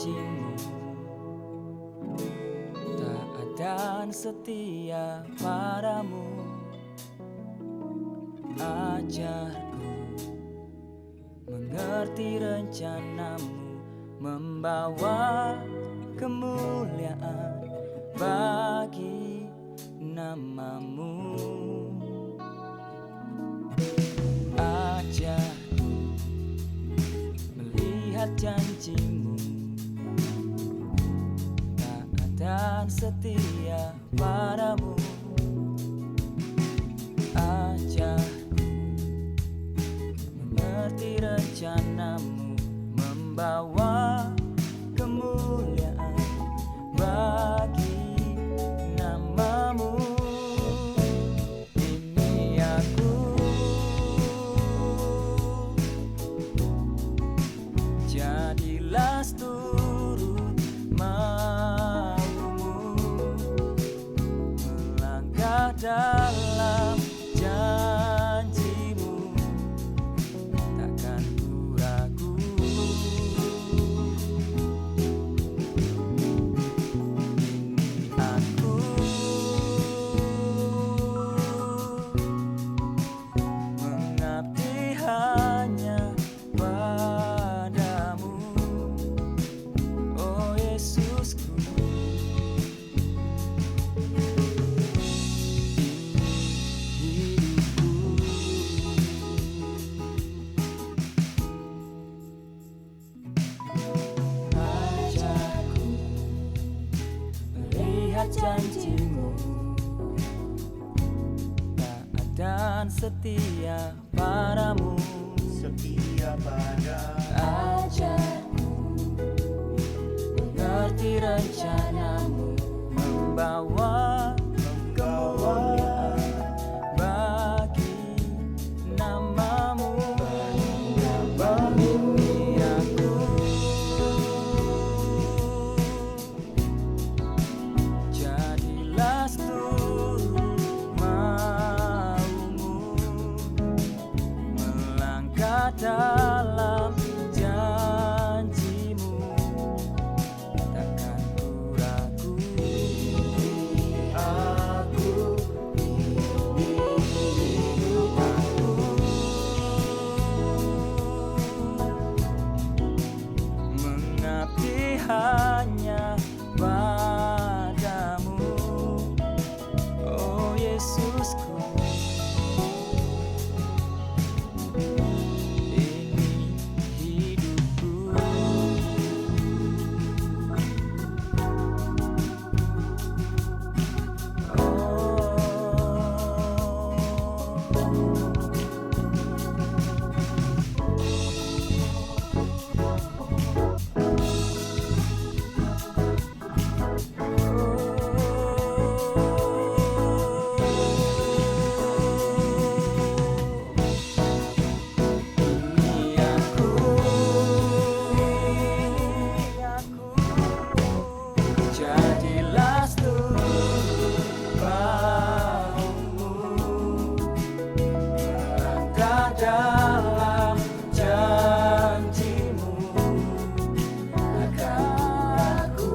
janjimu, taat dan setia padamu. Ajarku mengerti rencanamu, membawa kemuliaan bagi namamu. Ajarku melihat janjimu, taat dan setia padamu. Ajarku mengerti rencanamu, membawa kemuliaan bagi namamu. Ini aku, jadilah turut maumu, melangkah dalam janjimu, takkan ku ragu. Ini aku, mengabdi hanya padamu, oh Yesusku. Ajarku melihat janjimu, taat dan setia padamu. Setia pada Ajarku mengerti rencanamu, membawa kemuliaan bagi namamu. Ini aku, jadilah turut maumu, melangkah dalam janjimu, takkan ku ragu. Aku, hidup aku, mengabdi hanya padamu, oh Yesusku. Ini hidupku, ini aku, jadilah turut maumu, melangkah dalam janjimu, takkan ragu.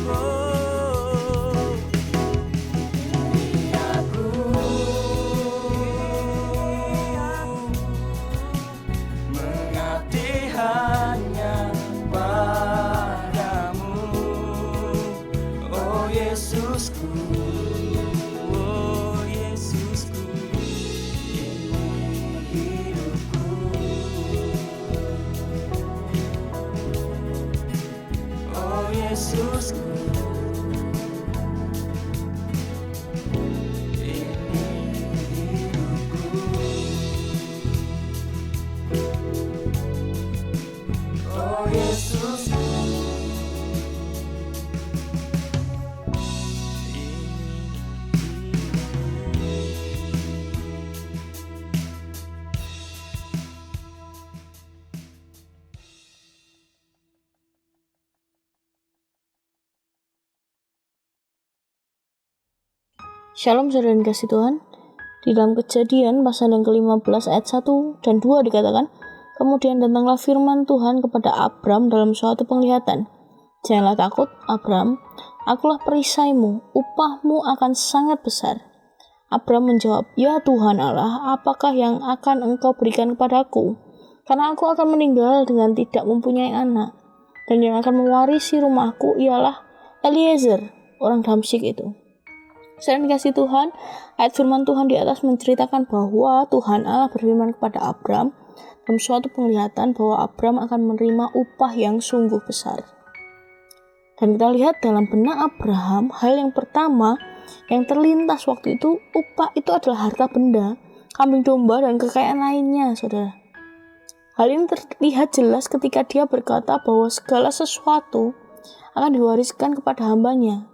Oh, ini aku, mengabdi hanya padamu, oh Yesusku, oh Yesusku. Ini hidupku, oh Yesusku. Ini hidupku, oh Yesusku. Shalom saudara yang dikasihi Tuhan. Di dalam Kejadian pasal yang ke-15 ayat 1 dan 2 dikatakan, Kemudian datanglah firman Tuhan kepada Abram dalam suatu penglihatan. Janganlah takut, Abram, akulah perisaimu, upahmu akan sangat besar. Abram menjawab, ya Tuhan Allah, apakah yang akan engkau berikan kepadaku? Karena aku akan meninggal dengan tidak mempunyai anak. Dan yang akan mewarisi rumahku ialah Eliezer, orang Damsyik itu. Selain dikasih Tuhan, ayat firman Tuhan di atas menceritakan bahwa Tuhan Allah berfirman kepada Abram dalam suatu penglihatan bahwa Abram akan menerima upah yang sungguh besar. Dan kita lihat dalam benak Abraham, hal yang pertama yang terlintas waktu itu, upah itu adalah harta benda, kambing domba, dan kekayaan lainnya, saudara. Hal ini terlihat jelas ketika dia berkata bahwa segala sesuatu akan diwariskan kepada hambanya.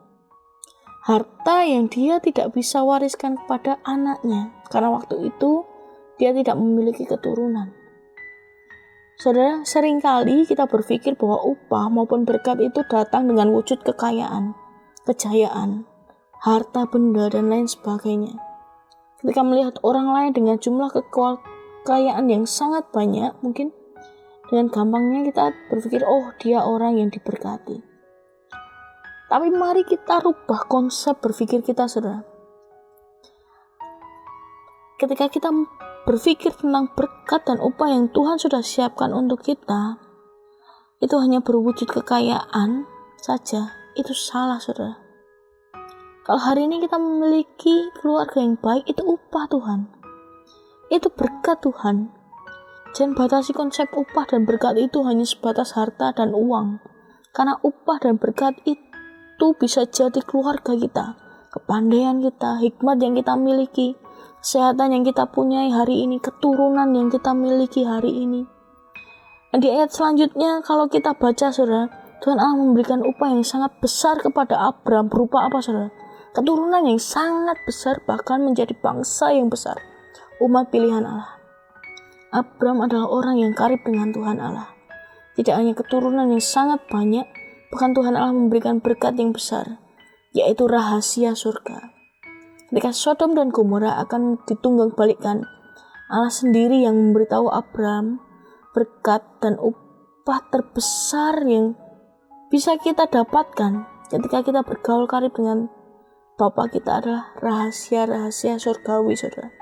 Harta yang dia tidak bisa wariskan kepada anaknya, karena waktu itu dia tidak memiliki keturunan. Saudara, seringkali kita berpikir bahwa upah maupun berkat itu datang dengan wujud kekayaan, kejayaan, harta benda, dan lain sebagainya. Ketika melihat orang lain dengan jumlah kekayaan yang sangat banyak, mungkin dengan gampangnya kita berpikir, oh dia orang yang diberkati. Tapi mari kita rubah konsep berpikir kita, saudara. Ketika kita berpikir tentang berkat dan upah yang Tuhan sudah siapkan untuk kita, itu hanya berwujud kekayaan saja, itu salah, saudara. Kalau hari ini kita memiliki keluarga yang baik, itu upah Tuhan. Itu berkat Tuhan. Jangan batasi konsep upah dan berkat itu hanya sebatas harta dan uang. Karena upah dan berkat itu bisa jadi keluarga kita, kepandaian kita, hikmat yang kita miliki, kesehatan yang kita punyai hari ini, keturunan yang kita miliki hari ini. Dan di ayat selanjutnya kalau kita baca, saudara, Tuhan Allah memberikan upah yang sangat besar kepada Abram. Berupa apa, saudara? Keturunan yang sangat besar, bahkan menjadi bangsa yang besar, umat pilihan Allah. Abram adalah orang yang karib dengan Tuhan Allah. Tidak hanya keturunan yang sangat banyak, bahkan Tuhan Allah memberikan berkat yang besar, yaitu rahasia surga. Ketika Sodom dan Gomora akan ditunggang-balikkan, Allah sendiri yang memberitahu Abram berkat dan upah terbesar yang bisa kita dapatkan ketika kita bergaul karib dengan Bapa kita adalah rahasia-rahasia surgawi, saudara.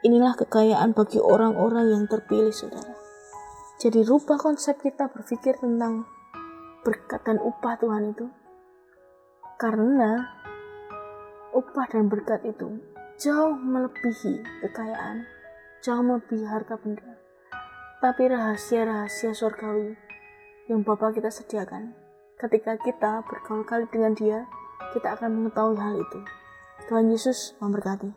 Inilah kekayaan bagi orang-orang yang terpilih, saudara. Jadi rubah konsep kita berpikir tentang berkat dan upah Tuhan itu. Karena upah dan berkat itu jauh melebihi kekayaan, jauh melebihi harta benda. Tapi rahasia-rahasia surgawi yang Bapa kita sediakan. Ketika kita bergaul karib dengan Dia, kita akan mengetahui hal itu. Tuhan Yesus memberkati.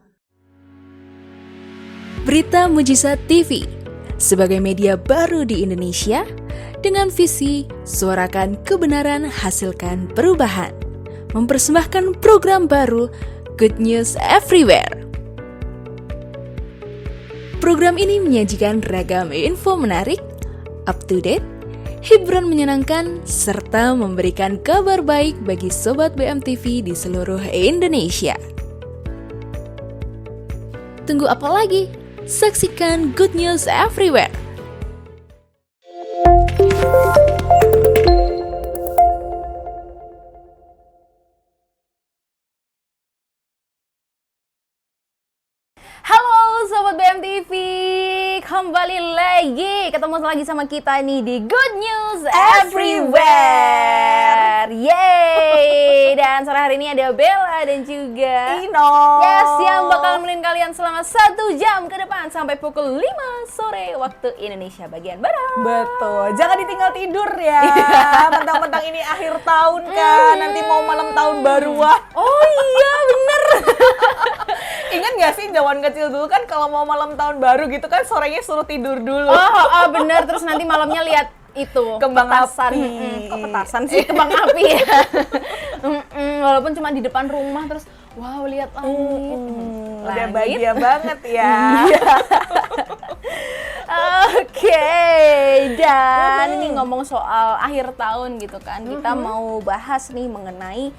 Berita Mujizat TV sebagai media baru di Indonesia dengan visi suarakan kebenaran, hasilkan perubahan, mempersembahkan program baru Good News Everywhere. Program ini menyajikan ragam info menarik, up to date, hiburan menyenangkan, serta memberikan kabar baik bagi Sobat BMTV di seluruh Indonesia. Tunggu apa lagi? Saksikan Good News Everywhere. Halo Sobat BMTV, kembali lagi ketemu lagi sama kita nih di Good News Everywhere. Yeay. Dan sore hari ini ada Bella dan juga Ino. Yes, yang bakal nemenin kalian selama 1 jam ke depan sampai pukul 5 sore waktu Indonesia bagian Barat. Betul, jangan ditinggal tidur ya. Mentang-mentang ini akhir tahun kan, nanti mau malam tahun baruan. Oh iya, bener. Ingat gak sih zaman kecil dulu kan kalau mau malam tahun baru gitu kan sorenya suruh tidur dulu. Oh, bener. Terus nanti malamnya lihat itu Kembang petasan. api. Kok petasan sih? Kembang api ya. Walaupun cuma di depan rumah terus wow lihat langit. Udah bahagia banget ya. Oke, dan ini ngomong soal akhir tahun gitu kan. Kita mau bahas nih mengenai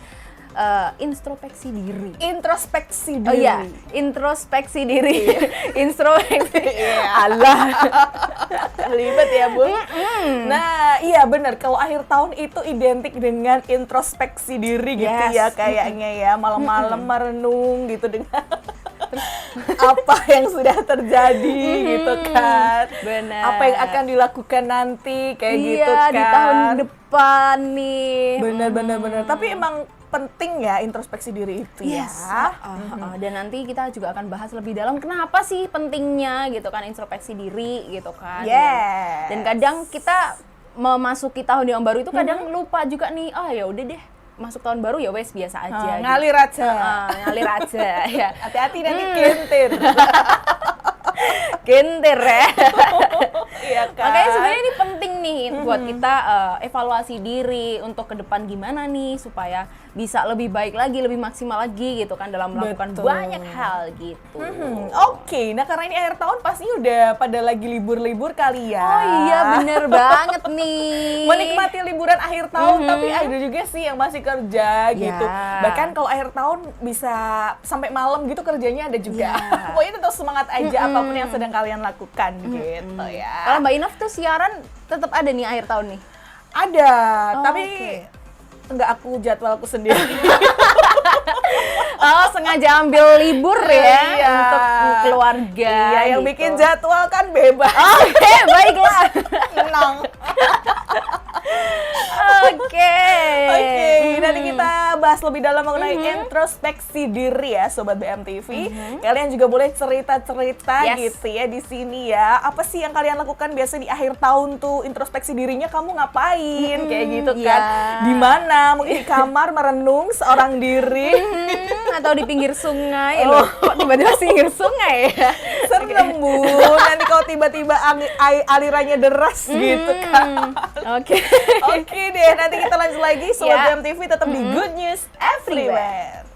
introspeksi diri. Introspeksi Oh diri. iya, introspeksi diri. Introspeksi. Allah. Ribet ya, Bu. Nah, iya benar. Kalau akhir tahun itu identik dengan introspeksi diri gitu Yes. ya kayaknya ya. Malam-malam merenung gitu dengan apa yang sudah terjadi gitu kan. Benar. Apa yang akan dilakukan nanti kayak gitu Iya, kan. di tahun depan nih. Benar. Tapi emang penting ya introspeksi diri itu Yes. ya. Dan nanti kita juga akan bahas lebih dalam kenapa sih pentingnya gitu kan introspeksi diri gitu kan. Yes. Dan kadang kita memasuki tahun yang baru itu kadang lupa juga nih, ya udah deh masuk tahun baru ya wes biasa aja. gitu. Ngalir aja. Ngalir aja ya. Hati-hati nanti kentir. Gentir ya. Iya kan? Makanya sebenarnya ini penting nih buat kita evaluasi diri untuk ke depan gimana nih supaya bisa lebih baik lagi, lebih maksimal lagi gitu kan dalam melakukan Betul. banyak hal gitu. Oke, nah karena ini akhir tahun pasti udah pada lagi libur-libur kali ya. Oh iya bener banget nih. Menikmati liburan akhir tahun, tapi ada juga sih yang masih kerja gitu. Ya. Bahkan kalau akhir tahun bisa sampai malam gitu kerjanya ada juga. Ya. Pokoknya tetap semangat aja apapun yang sedang kalian lakukan gitu ya. Kalau Mbak Inof tuh siaran tetap ada nih akhir tahun nih. Ada, Oh, tapi oke. enggak aku jadwalku sendiri. Oh sengaja ambil libur ya Iya. untuk keluarga. Iya, yang gitu. bikin jadwal kan bebas. Oke, baiklah. Tenang. Oke. Oke, nanti kita bahas lebih dalam mengenai introspeksi diri ya, Sobat BMTV. Kalian juga boleh cerita-cerita Yes. gitu ya di sini ya. Apa sih yang kalian lakukan biasa di akhir tahun tuh introspeksi dirinya kamu ngapain? Kayak gitu kan. Iya. Di mana? Mungkin di kamar merenung seorang diri. Atau di pinggir sungai. Loh, kok tiba-tiba pinggir sungai ya? Serem Bu. Nanti kalau tiba-tiba alirannya deras gitu kan. Oke. Oke deh, nanti kita lanjut lagi. Sobat Ya. BMTV tetap di Good News Everywhere.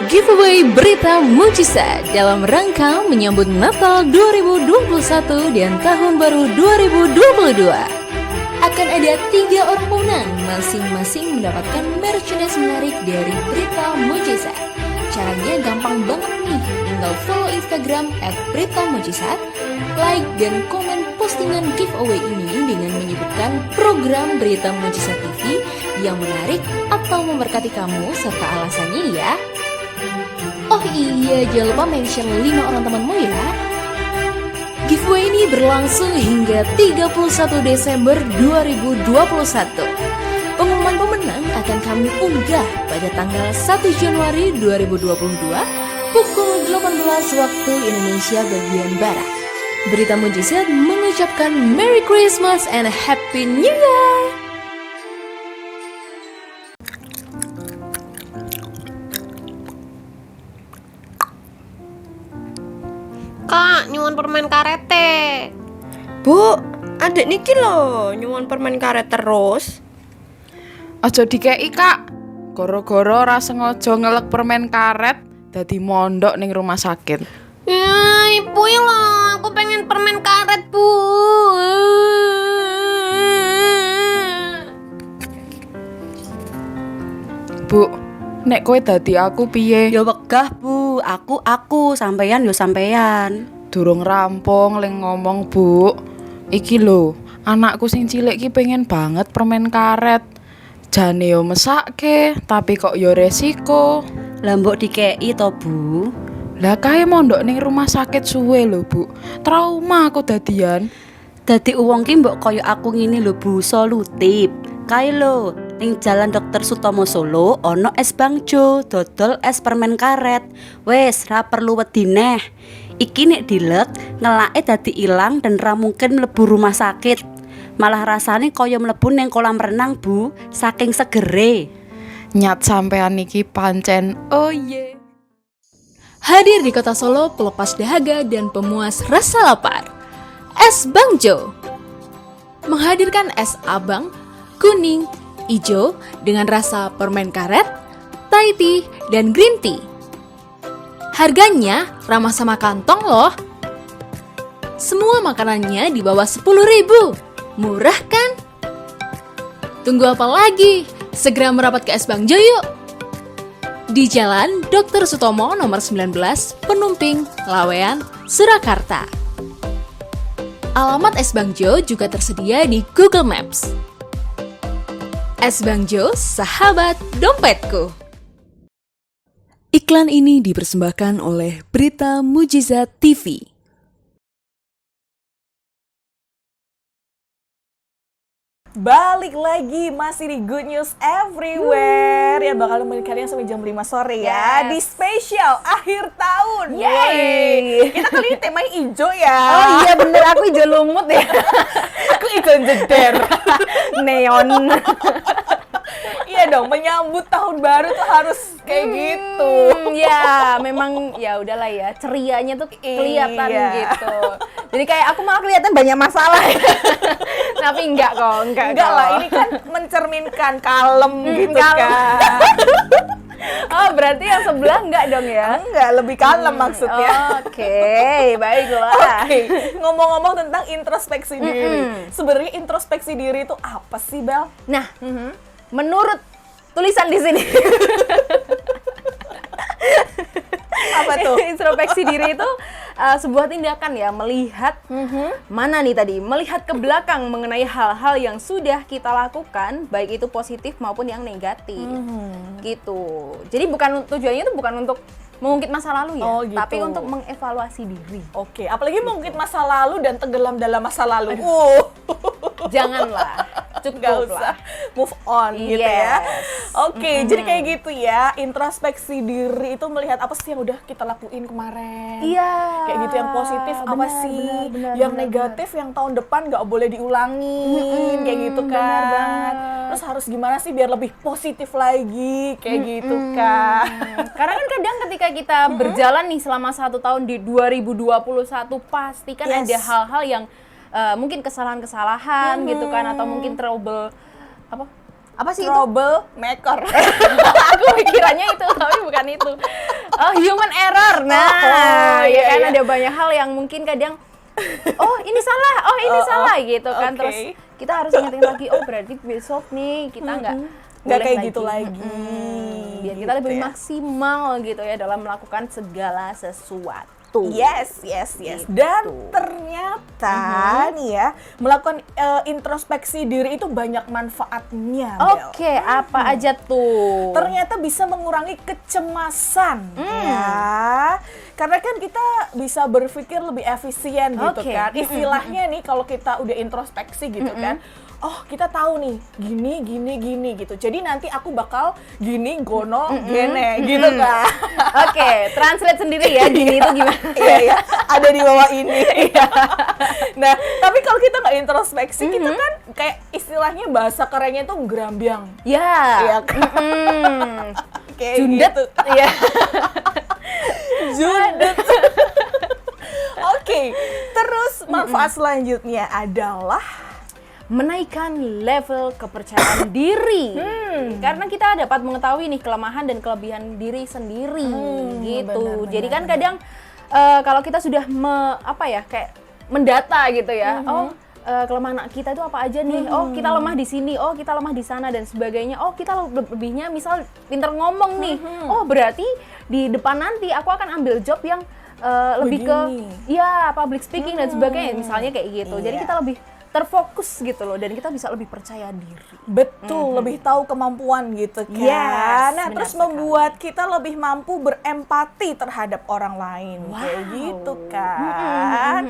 Giveaway berita mujizat dalam rangka menyambut Natal 2021 dan Tahun Baru 2022. Akan ada 3 orang pemenang, masing-masing mendapatkan merchandise menarik dari berita mujizat. Caranya gampang banget nih, tinggal follow Instagram @berita-mujizat, like dan komen postingan giveaway ini dengan menyebutkan program Berita Mujizat TV yang menarik atau memberkati kamu serta alasannya ya. Oh iya, jangan lupa mention 5 orang temanmu ya. Giveaway ini berlangsung hingga 31 Desember 2021. Pengumuman pemenang akan kami unggah pada tanggal 1 Januari 2022 pukul 18 waktu Indonesia bagian Barat. Berita Mujizat mengucapkan Merry Christmas and Happy New Year! Kak, nyuwun permen karete. Bu, adek niki lho nyuwun permen karet terus. Aja dikei Kak. Goro-goro ora sengaja ngelek permen karet dadi mondok ning rumah sakit. Ya, ibu ya loh, aku pengen permen karet, Bu. Bu, nek kowe dadi aku piye? Ya wegah Bu, aku sampeyan yo sampeyan. Durung rampung ling ngomong, Bu. Iki lho, anakku sing cilik ki pengen banget permen karet. Jane yo mesake, tapi kok yo resiko. Lah mbok dikei to Bu. Lah kae mondok ning rumah sakit suwe lho, Bu. Trauma aku dadian. Dadi uwong ki mbok koyo aku ngene lho Bu, solutif. Kae lho, ning Jalan Dr. Sutomo Solo ono es bangjo, dodol es permen karet. Wes, ra perlu wedi neh. Iki nek dilek, ngelake dadi ilang dan ra mungkin mlebu rumah sakit. Malah rasane kaya mlebu ning kolam renang, Bu, saking segere. Nyat sampean iki pancen. Oh ye. Hadir di kota Solo pelepas dahaga dan pemuas rasa lapar. Es Bangjo menghadirkan es abang, kuning, ijo dengan rasa permen karet, Thai tea, dan green tea. Harganya ramah sama kantong loh. Semua makanannya di bawah 10.000. Murah kan? Tunggu apa lagi? Segera merapat ke Es Bangjo yuk! Di Jalan Dr. Sutomo nomor 19, Penumping, Lawean, Surakarta. Alamat Es Bangjo juga tersedia di Google Maps. Es Bangjo, sahabat dompetku. Iklan ini dipersembahkan oleh Berita Mujizat TV. Balik lagi masih di Good News Everywhere yang bakal nemenin kalian sampai jam 5 sore ya. Di spesial akhir tahun. Yeay. Kita kali ini temanya hijau ya. Oh iya bener, aku hijau lumut ya. Aku hijau jeder. Neon. Iya dong, menyambut tahun baru tuh harus kayak gitu. Ya, memang ya udahlah ya, cerianya tuh kelihatan gitu. Jadi kayak aku malah kelihatan banyak masalah. Tapi enggak kok, enggak lah, ini kan mencerminkan kalem gitu kalem. kan. Oh, berarti yang sebelah enggak dong ya? Enggak, lebih kalem maksudnya. Oke, baiklah. Oke, ngomong-ngomong tentang introspeksi diri. Sebenarnya introspeksi diri itu apa sih, Bel? Nah, menurut tulisan di sini. Apa tuh? Introspeksi diri itu sebuah tindakan ya, melihat mana nih tadi, melihat ke belakang mengenai hal-hal yang sudah kita lakukan, baik itu positif maupun yang negatif, gitu. Jadi tujuannya itu bukan untuk mengungkit masa lalu ya, gitu. tapi untuk mengevaluasi diri. Oke, apalagi mengungkit masa lalu dan tenggelam dalam masa lalu. Janganlah, Nggak usah, move on gitu ya. Oke, jadi kayak gitu ya, introspeksi diri itu melihat apa sih yang udah kita lakuin kemarin. Iya. Kayak gitu, yang positif apa sih, yang negatif yang tahun depan nggak boleh diulangin, kayak gitu kan. Benar banget. Terus harus gimana sih biar lebih positif lagi, kayak gitu kan. Karena kan kadang ketika kita berjalan nih selama 1 tahun di 2021, pasti kan ada hal-hal yang mungkin kesalahan-kesalahan gitu kan, atau mungkin apa sih trouble maker. Aku pikirannya itu, tapi bukan itu. Human error. Nah, ya kan ada banyak hal yang mungkin kadang ini salah gitu kan. Terus kita harus ingetin lagi, berarti besok nih kita nggak kayak gitu lagi. Biar kita lebih maksimal gitu ya dalam melakukan segala sesuatu. Yes. Dan ternyata nih ya, melakukan introspeksi diri itu banyak manfaatnya. Oke, apa aja tuh? Ternyata bisa mengurangi kecemasan ya. Karena kan kita bisa berpikir lebih efisien gitu kan. Istilahnya nih kalau kita udah introspeksi gitu kan, kita tahu nih gini gitu. Jadi nanti aku bakal gini gono gene gitu kan. Oke, translate sendiri ya, gini itu gimana? Iya, ada di bawah ini. Nah, tapi kalau kita nggak introspeksi, kita kan kayak istilahnya bahasa kerennya tuh gerambiang. Ya. Kayak jundet. gitu. Iya. Jundet. Oke, terus manfaat selanjutnya adalah menaikkan level kepercayaan diri. Karena kita dapat mengetahui nih kelemahan dan kelebihan diri sendiri gitu. Jadi kan kadang kalau kita sudah kayak mendata gitu ya. Kelemahan kita itu apa aja nih? Kita lemah di sini, kita lemah di sana dan sebagainya. Kita lebihnya misal pinter ngomong nih. Berarti di depan nanti aku akan ambil job yang lebih ke public speaking dan sebagainya, misalnya kayak gitu. Jadi kita lebih terfokus gitu loh, dan kita bisa lebih percaya diri. Betul, lebih tahu kemampuan gitu kan. Nah, terus membuat kita lebih mampu berempati terhadap orang lain. Kayak gitu kan.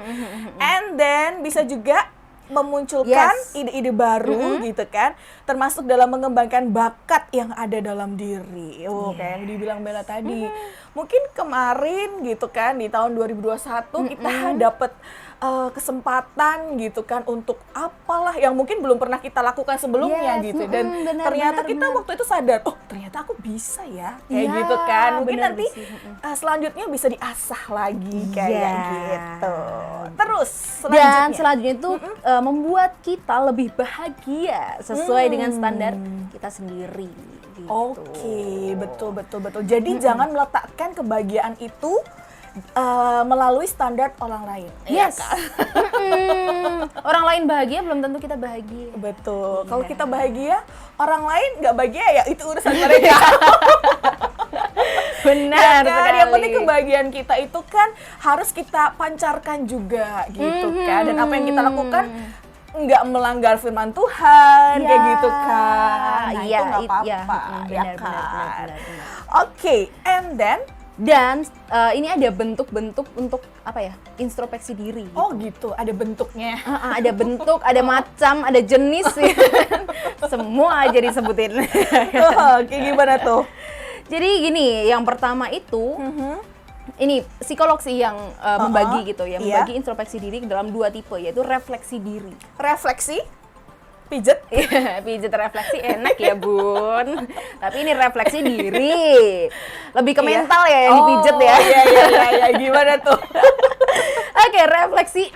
And then bisa juga memunculkan ide-ide baru gitu kan, termasuk dalam mengembangkan bakat yang ada dalam diri. Kayak yang dibilang Bella tadi. Mungkin kemarin gitu kan di tahun 2021 kita dapat kesempatan gitu kan untuk apalah yang mungkin belum pernah kita lakukan sebelumnya gitu, dan ternyata kita waktu itu sadar, ternyata aku bisa ya kayak gitu kan. Mungkin nanti selanjutnya bisa diasah lagi kayak gitu. Terus selanjutnya itu membuat kita lebih bahagia sesuai dengan standar kita sendiri gitu. Oke, betul. Jadi jangan meletakkan kebahagiaan itu melalui standar orang lain. Yes. Orang lain bahagia belum tentu kita bahagia. Betul. Kalau kita bahagia, orang lain nggak bahagia ya itu urusan mereka. Benar Ya kan? sekali. Yang penting kebahagiaan kita itu kan harus kita pancarkan juga gitu kan. Dan apa yang kita lakukan nggak melanggar firman Tuhan kayak gitu kan. Nah Iya, itu nggak apa-apa iya. ya Benar, kan. benar. Oke, and then Dan ini ada bentuk-bentuk untuk apa ya? Introspeksi diri. oh gitu, ada bentuknya. Ada bentuk, ada macam, ada jenis, ya. Semua aja disebutin. Oke, gimana tuh? Jadi gini, yang pertama itu ini psikolog sih yang membagi gitu ya, Iya. membagi introspeksi diri dalam 2 tipe, yaitu refleksi diri. Refleksi, pijet. Iya, pijet refleksi enak ya Bun. Tapi ini refleksi diri. Lebih ke mental ya yang dipijet ya. Iya, gimana tuh? Oke, refleksi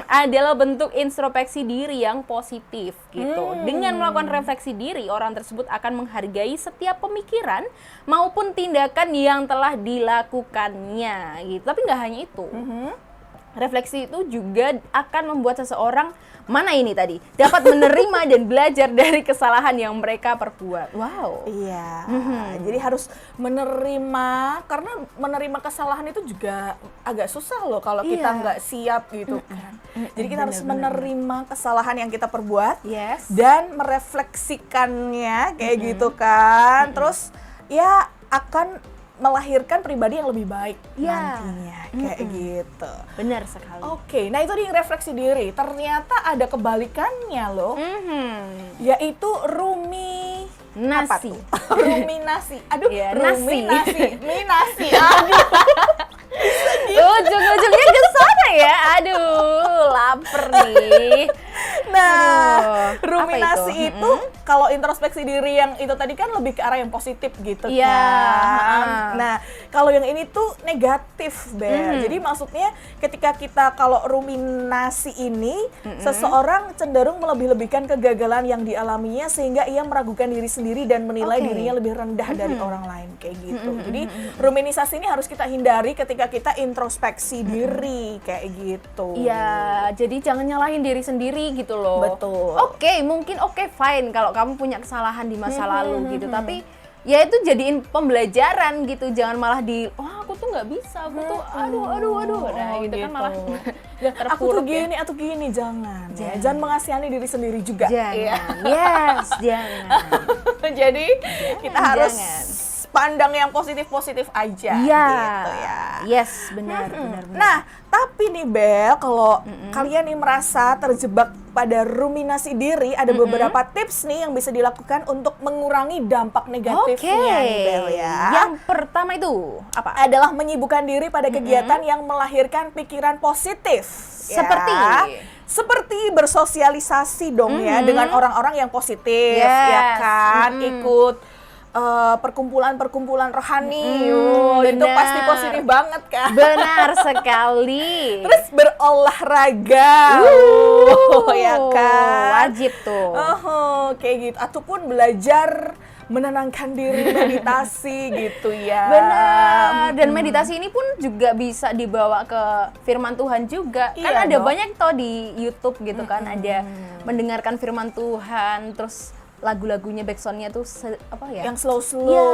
adalah bentuk introspeksi diri yang positif gitu. Dengan melakukan refleksi diri, orang tersebut akan menghargai setiap pemikiran maupun tindakan yang telah dilakukannya gitu. Tapi nggak hanya itu. Refleksi itu juga akan membuat seseorang mana ini tadi dapat menerima dan belajar dari kesalahan yang mereka perbuat. Wow. Iya. Jadi harus menerima, karena menerima kesalahan itu juga agak susah loh kalau kita nggak siap gitu kan. Jadi kita harus menerima kesalahan yang kita perbuat Yes. dan merefleksikannya kayak gitu kan. Terus ya akan melahirkan pribadi yang lebih baik nantinya kayak gitu. Benar sekali. Oke, nah itu dia refleksi diri. Ternyata ada kebalikannya loh, yaitu Nasi. ruminasi. Aduh, Iya, nasi. minasi. Aduh. Ujung-ujungnya ke sana ya. Aduh, lapar nih. Nah, Aduh, ruminasi apa itu kalau introspeksi diri yang itu tadi kan lebih ke arah yang positif gitu Iya, kan. Nah, kalau yang ini tuh negatif, Bel. Jadi maksudnya ketika kita kalau ruminasi ini seseorang cenderung melebih-lebihkan kegagalan yang dialaminya sehingga ia meragukan diri sendiri dan menilai dirinya lebih rendah dari orang lain kayak gitu. Jadi ruminisasi ini harus kita hindari ketika kita introspeksi diri kayak gitu. Iya, jadi jangan nyalahin diri sendiri gitu loh. Betul. Oke, mungkin fine kalau kamu punya kesalahan di masa lalu gitu, tapi ya itu jadiin pembelajaran gitu, jangan malah aku tuh nggak bisa, aku tuh aduh. Nah, gitu kan malah Aku tuh terpuruk ya. gini, jangan. Jangan mengasihani diri sendiri juga. Jangan. Iya. Yes, jangan. Jadi kita harus jangan. pandang yang positif-positif aja Iya. gitu ya. Yes, benar. Nah, tapi nih Bel, kalau kalian nih merasa terjebak pada ruminasi diri, ada beberapa tips nih yang bisa dilakukan untuk mengurangi dampak negatifnya nih Bel ya. Yang pertama itu apa? Adalah menyibukkan diri pada kegiatan yang melahirkan pikiran positif. Ya. Seperti bersosialisasi dong ya dengan orang-orang yang positif, ya kan? Ikut perkumpulan-perkumpulan rohani, itu benar. pasti positif banget kan? Benar sekali. Terus berolahraga, ya kan? Wajib tuh. Kayak gitu. Ataupun belajar menenangkan diri, meditasi gitu ya. Benar. Dan meditasi ini pun juga bisa dibawa ke firman Tuhan juga. Iya Kan ada dong. banyak toh di YouTube gitu kan, ada mendengarkan firman Tuhan, terus lagu-lagunya backsoundnya tuh apa ya? Yang slow-slow Ya,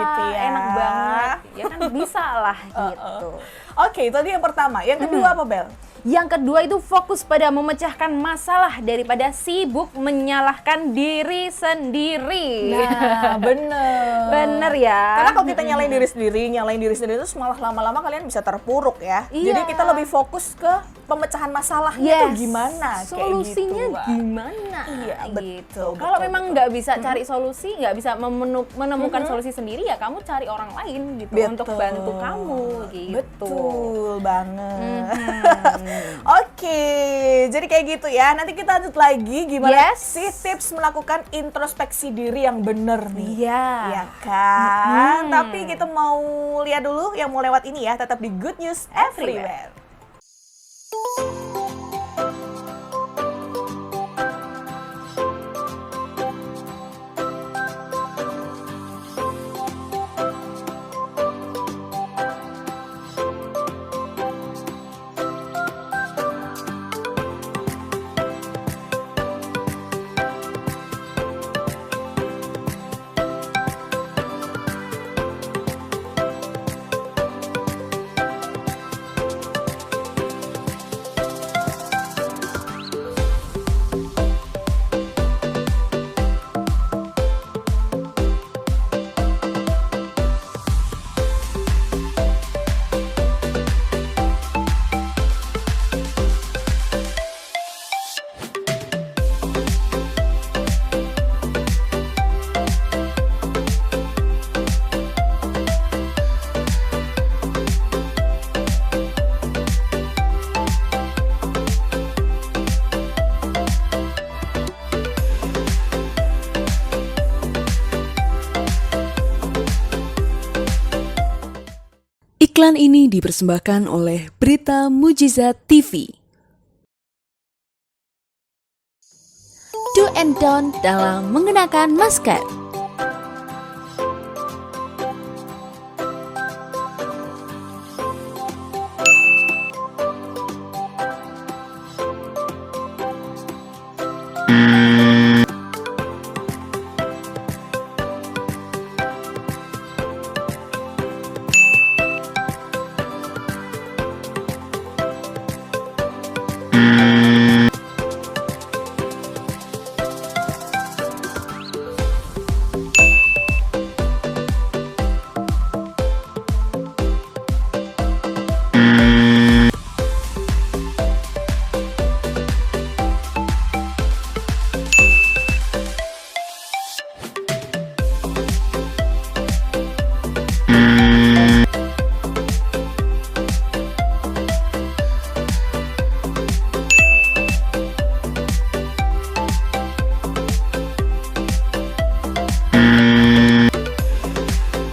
gitu ya. enak banget. Ya kan bisa lah gitu. Oke, itu tadi yang pertama. Yang kedua apa, Bel? Yang kedua itu fokus pada memecahkan masalah daripada sibuk menyalahkan diri sendiri. Nah, bener. Bener ya. Karena kalau kita nyalain diri sendiri terus malah lama-lama kalian bisa terpuruk ya. Iya. Jadi kita lebih fokus ke pemecahan masalahnya tuh gimana, solusinya kayak gitu. gimana. Iya, gitu. betul, Kalau betul, memang nggak bisa cari solusi, nggak bisa menemukan solusi sendiri, ya kamu cari orang lain gitu untuk Betul. bantu kamu gitu. Betul banget. Oke, jadi kayak gitu ya. Nanti kita lanjut lagi gimana sih tips melakukan introspeksi diri yang bener nih. Iya. Ya kan? Tapi kita mau lihat dulu yang mau lewat ini ya. Tetap di Good News Everywhere. Iklan ini dipersembahkan oleh Berita Mujizat TV. Do and don't dalam mengenakan masker.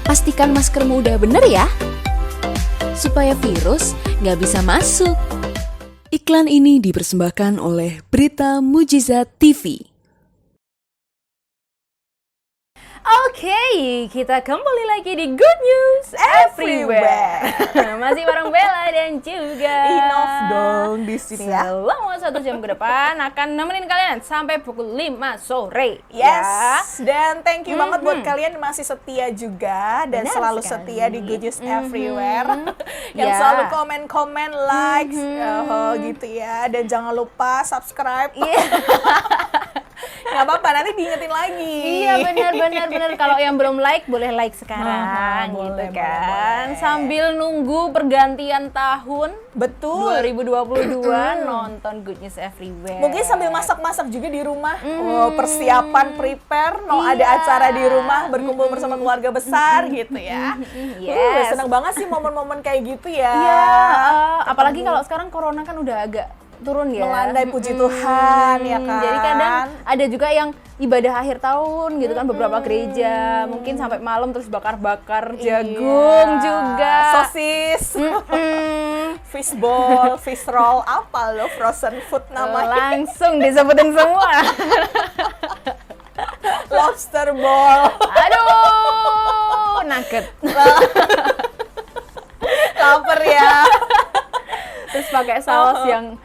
Pastikan maskermu udah bener ya, supaya virus nggak bisa masuk. Iklan ini dipersembahkan oleh Berita Mujizat TV. Oke, kita kembali lagi di Good News Everywhere. Masih bareng Bella dan juga Enough dong di sini ya. Selama 1 jam ke depan akan nemenin kalian sampai pukul 5 sore. Yes, dan thank you banget buat kalian yang masih setia juga dan Benar selalu sekali. setia di Good News Everywhere. Yang Ya. selalu komen-komen, likes, gitu ya. Dan jangan lupa subscribe. Iya. Gak apa-apa, nanti diingetin lagi. Iya benar. Kalau yang belum like boleh like sekarang boleh, gitu kan. boleh. Sambil nunggu pergantian tahun Betul. 2022 nonton Good News Everywhere. Mungkin sambil masak-masak juga di rumah. Persiapan, prepare, mau ada acara di rumah, berkumpul bersama keluarga besar gitu ya. Yes. Seneng banget sih momen-momen kayak gitu ya. Iya, apalagi kalau sekarang corona kan udah agak turun ya. Melandai, puji Tuhan ya kan. Jadi kadang ada juga yang ibadah akhir tahun gitu kan, beberapa gereja mungkin sampai malam terus bakar-bakar jagung juga. Sosis, fishball, fish roll, apa lo frozen food namanya? Langsung disebutin semua. Lobster ball. Aduh, nugget. Lapar ya. Terus pakai saus yang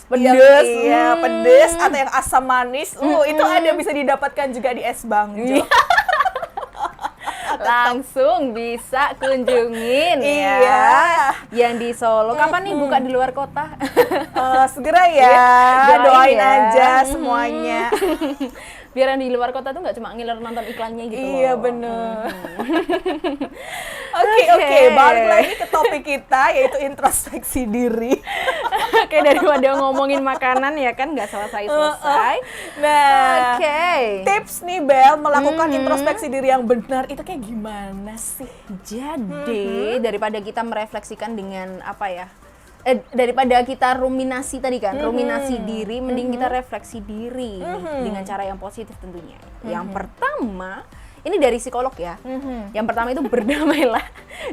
pedes. Iya, pedes atau yang asam manis. Itu ada bisa didapatkan juga di Es Bangjo. Langsung bisa kunjungin ya. Iya. Yang di Solo. Kapan nih buka di luar kota? Segera ya. Doain Doain ya. aja semuanya. Biar yang di luar kota tuh nggak cuma ngiler nonton iklannya gitu Iya loh. bener. Oke, balik lagi ke topik kita yaitu introspeksi diri. Kayak daripada ngomongin makanan ya kan nggak selesai-selesai. Nah, Oke. tips nih Bel melakukan introspeksi diri yang benar itu kayak gimana sih? Jadi daripada kita merefleksikan dengan apa ya? Daripada kita ruminasi tadi kan, ruminasi diri, mending kita refleksi diri dengan cara yang positif tentunya. Yang pertama, ini dari psikolog ya. Yang pertama itu berdamailah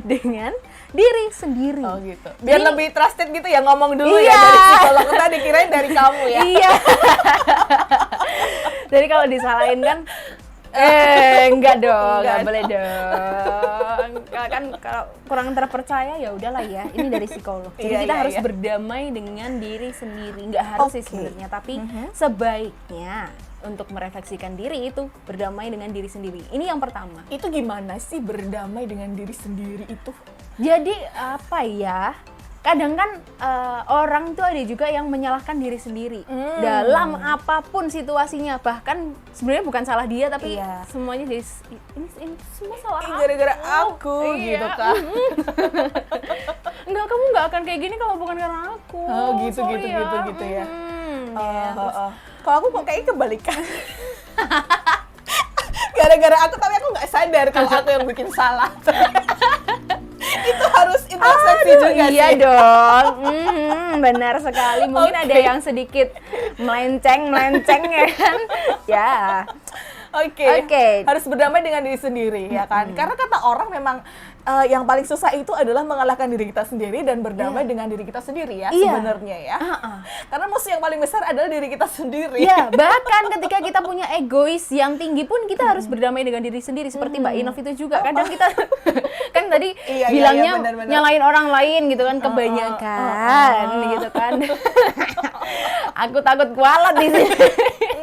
dengan diri sendiri. Oh gitu. Biar Jadi- lebih trusted gitu ya ngomong dulu Iya. ya dari psikolog, tadi kirain dari kamu ya. Iya. Jadi kalau disalahin kan enggak dong, enggak boleh dong. Kan kalau kurang terpercaya ya udahlah ya. Ini dari psikolog. Jadi Iya, kita iya, harus iya. berdamai dengan diri sendiri. Enggak harus sih Oke. sebenarnya, tapi sebaiknya untuk merefleksikan diri itu berdamai dengan diri sendiri. Ini yang pertama. Itu gimana sih berdamai dengan diri sendiri itu? Jadi apa ya? Kadang kan orang tuh ada juga yang menyalahkan diri sendiri dalam apapun situasinya, bahkan sebenarnya bukan salah dia tapi Iya. semuanya jadi ini semua salah aku. Gara-gara aku Iya. gitu kan. Enggak, kamu nggak akan kayak gini kalau bukan karena aku. Oh, gitu, Sorry gitu ya. Ya, terus Kalau aku kok kayaknya kebalikan. Gara-gara aku tapi aku nggak sadar kalau aku yang bikin salah. Itu harus introspeksi juga iya sih. dong, benar sekali. Mungkin ada yang sedikit melenceng ya kan? Ya, Oke. Harus berdamai dengan diri sendiri ya kan. Karena kata orang memang yang paling susah itu adalah mengalahkan diri kita sendiri dan berdamai dengan diri kita sendiri ya sebenarnya ya. Karena musuh yang paling besar adalah diri kita sendiri. Iya, bahkan ketika kita punya egois yang tinggi pun kita harus berdamai dengan diri sendiri. Seperti Mbak Inov itu juga. Kadang kita kan tadi bilangnya benar. nyalain orang lain gitu kan kebanyakan gitu kan. Aku takut kualat di sini.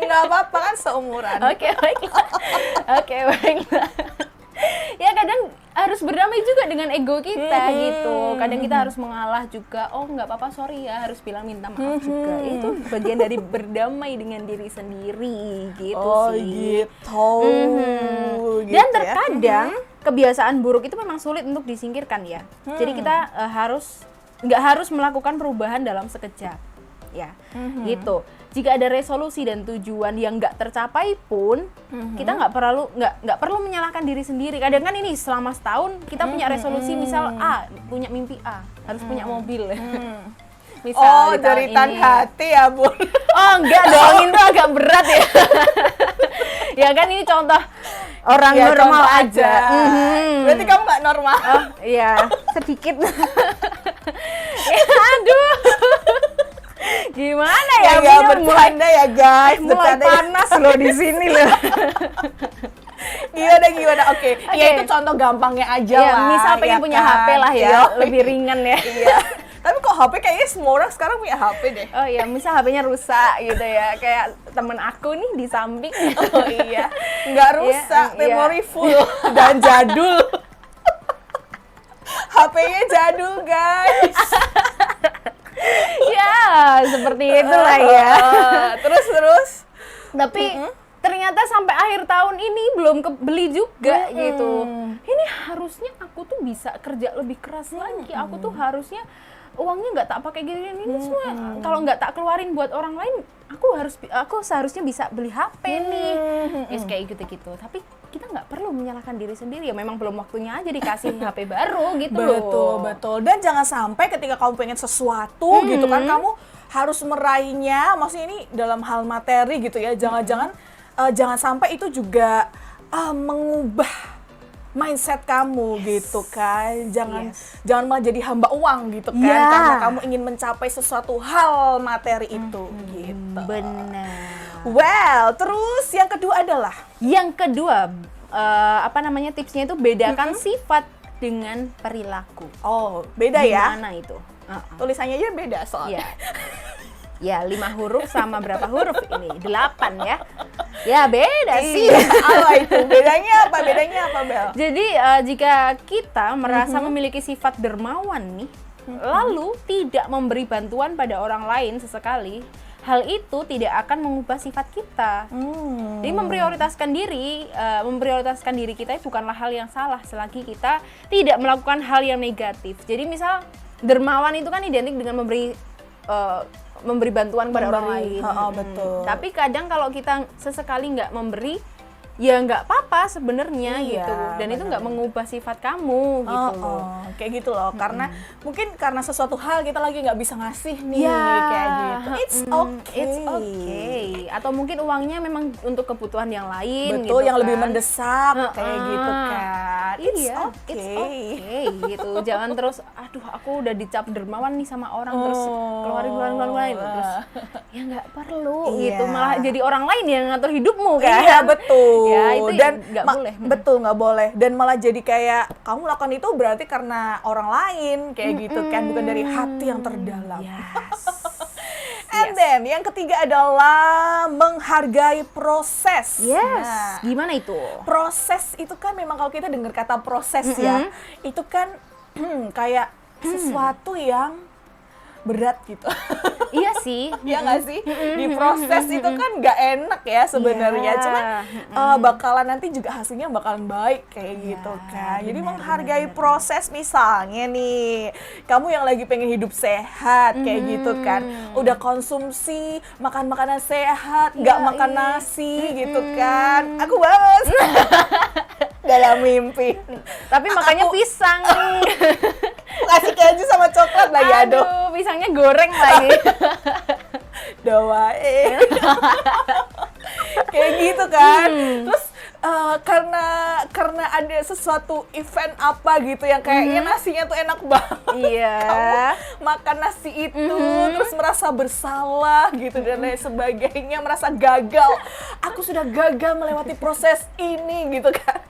Nggak apa-apa kan seumuran. Oke, baiklah. Ya kadang harus berdamai juga dengan ego kita gitu. Kadang kita harus mengalah juga. Oh nggak apa-apa, sorry ya, harus bilang minta maaf juga. Itu bagian dari berdamai dengan diri sendiri gitu sih. Gitu. Dan terkadang kebiasaan buruk itu memang sulit untuk disingkirkan ya. Jadi kita nggak harus melakukan perubahan dalam sekejap. Ya, gitu. Jika ada resolusi dan tujuan yang nggak tercapai pun, kita nggak perlu menyalahkan diri sendiri. Kadang kan ini selama setahun kita punya resolusi, misal punya mimpi harus punya mobil. Misal jeritan hati ya Bun. Oh enggak dong, itu agak berat ya. Ya kan ini contoh orang ya, normal contoh aja. Berarti kamu nggak normal? Oh iya, sedikit. Ya, aduh. Gimana ya? Bercanda ya guys. Mulai panas loh di sini loh. Gimana? Oke. Ya itu contoh gampangnya aja ya, lah. Misal pengen punya HP lah ya, lebih ringan ya. Iya. Tapi kok HP kayaknya semua orang sekarang punya HP deh. Oh iya, misal HP-nya rusak gitu ya. Kayak temen aku nih di samping. Oh iya. Nggak rusak, memori full dan jadul. HP-nya jadul guys. Ya, seperti itulah ya. Terus. Tapi ternyata sampai akhir tahun ini belum kebeli juga gitu. Ini harusnya aku tuh bisa kerja lebih keras lagi. Aku tuh harusnya uangnya nggak tak pakai gini ini semua. Kalau nggak tak keluarin buat orang lain, aku seharusnya bisa beli HP nih. Yes, kayak gitu-gitu. Tapi kita nggak perlu menyalahkan diri sendiri ya, memang belum waktunya aja dikasih HP baru gitu loh. Betul. Dan jangan sampai ketika kamu pengen sesuatu gitu kan, kamu harus meraihnya, maksudnya ini dalam hal materi gitu ya, jangan sampai itu juga mengubah mindset kamu gitu kan. Jangan malah jadi hamba uang gitu kan, karena kamu ingin mencapai sesuatu hal materi itu gitu. Benar. Well, terus yang kedua adalah? Yang kedua, tipsnya itu bedakan sifat dengan perilaku. Oh, beda ya? Gimana itu? Tulisannya aja beda soalnya. Ya, 5 huruf sama berapa huruf ini? 8 ya? Ya, beda sih. Apa itu? Bedanya apa, Bel? Jadi, jika kita merasa memiliki sifat dermawan nih, lalu tidak memberi bantuan pada orang lain sesekali, hal itu tidak akan mengubah sifat kita. Jadi memprioritaskan diri kita bukanlah hal yang salah selagi kita tidak melakukan hal yang negatif. Jadi misal dermawan itu kan identik dengan memberi bantuan kepada orang lain. Betul. Tapi kadang kalau kita sesekali nggak memberi, ya nggak apa-apa sebenarnya gitu. Dan itu nggak mengubah sifat kamu gitu loh. Kayak gitu loh. Karena mungkin karena sesuatu hal kita lagi nggak bisa ngasih nih, kayak gitu. It's okay. Atau mungkin uangnya memang untuk kebutuhan yang lain. Betul, gitu yang lebih kan. mendesak kayak gitu kan. It's okay gitu. Jangan terus, aduh aku udah dicap dermawan nih sama orang terus keluarin terus ya nggak perlu gitu. Malah jadi orang lain yang ngatur hidupmu kan. Iya betul. Ya itu dan nggak boleh. Betul, nggak boleh. Dan malah jadi kayak kamu lakukan itu berarti karena orang lain kayak gitu kan, bukan dari hati yang terdalam. And then yang ketiga adalah menghargai proses. Nah, gimana itu? Proses itu kan memang kalau kita dengar kata proses ya, itu kan kayak sesuatu yang berat gitu. Iya sih. Iya nggak sih? Diproses itu kan nggak enak ya sebenarnya. Cuman bakalan nanti juga hasilnya bakalan baik kayak gitu kan. Jadi menghargai proses, misalnya nih, kamu yang lagi pengen hidup sehat kayak gitu kan. Udah konsumsi makan makanan sehat, nggak makan nasi gitu kan. Aku banget. Dalam mimpi. Tapi makannya pisang. Kasih keju sama coklat lagi, aduh. Pisangnya goreng lagi. Kayak gitu kan. Terus karena ada sesuatu event apa gitu yang kayaknya nasinya tuh enak banget. Iya. Kamu makan nasi itu terus merasa bersalah gitu dan lain sebagainya, merasa gagal. Aku sudah gagal melewati proses ini gitu kan.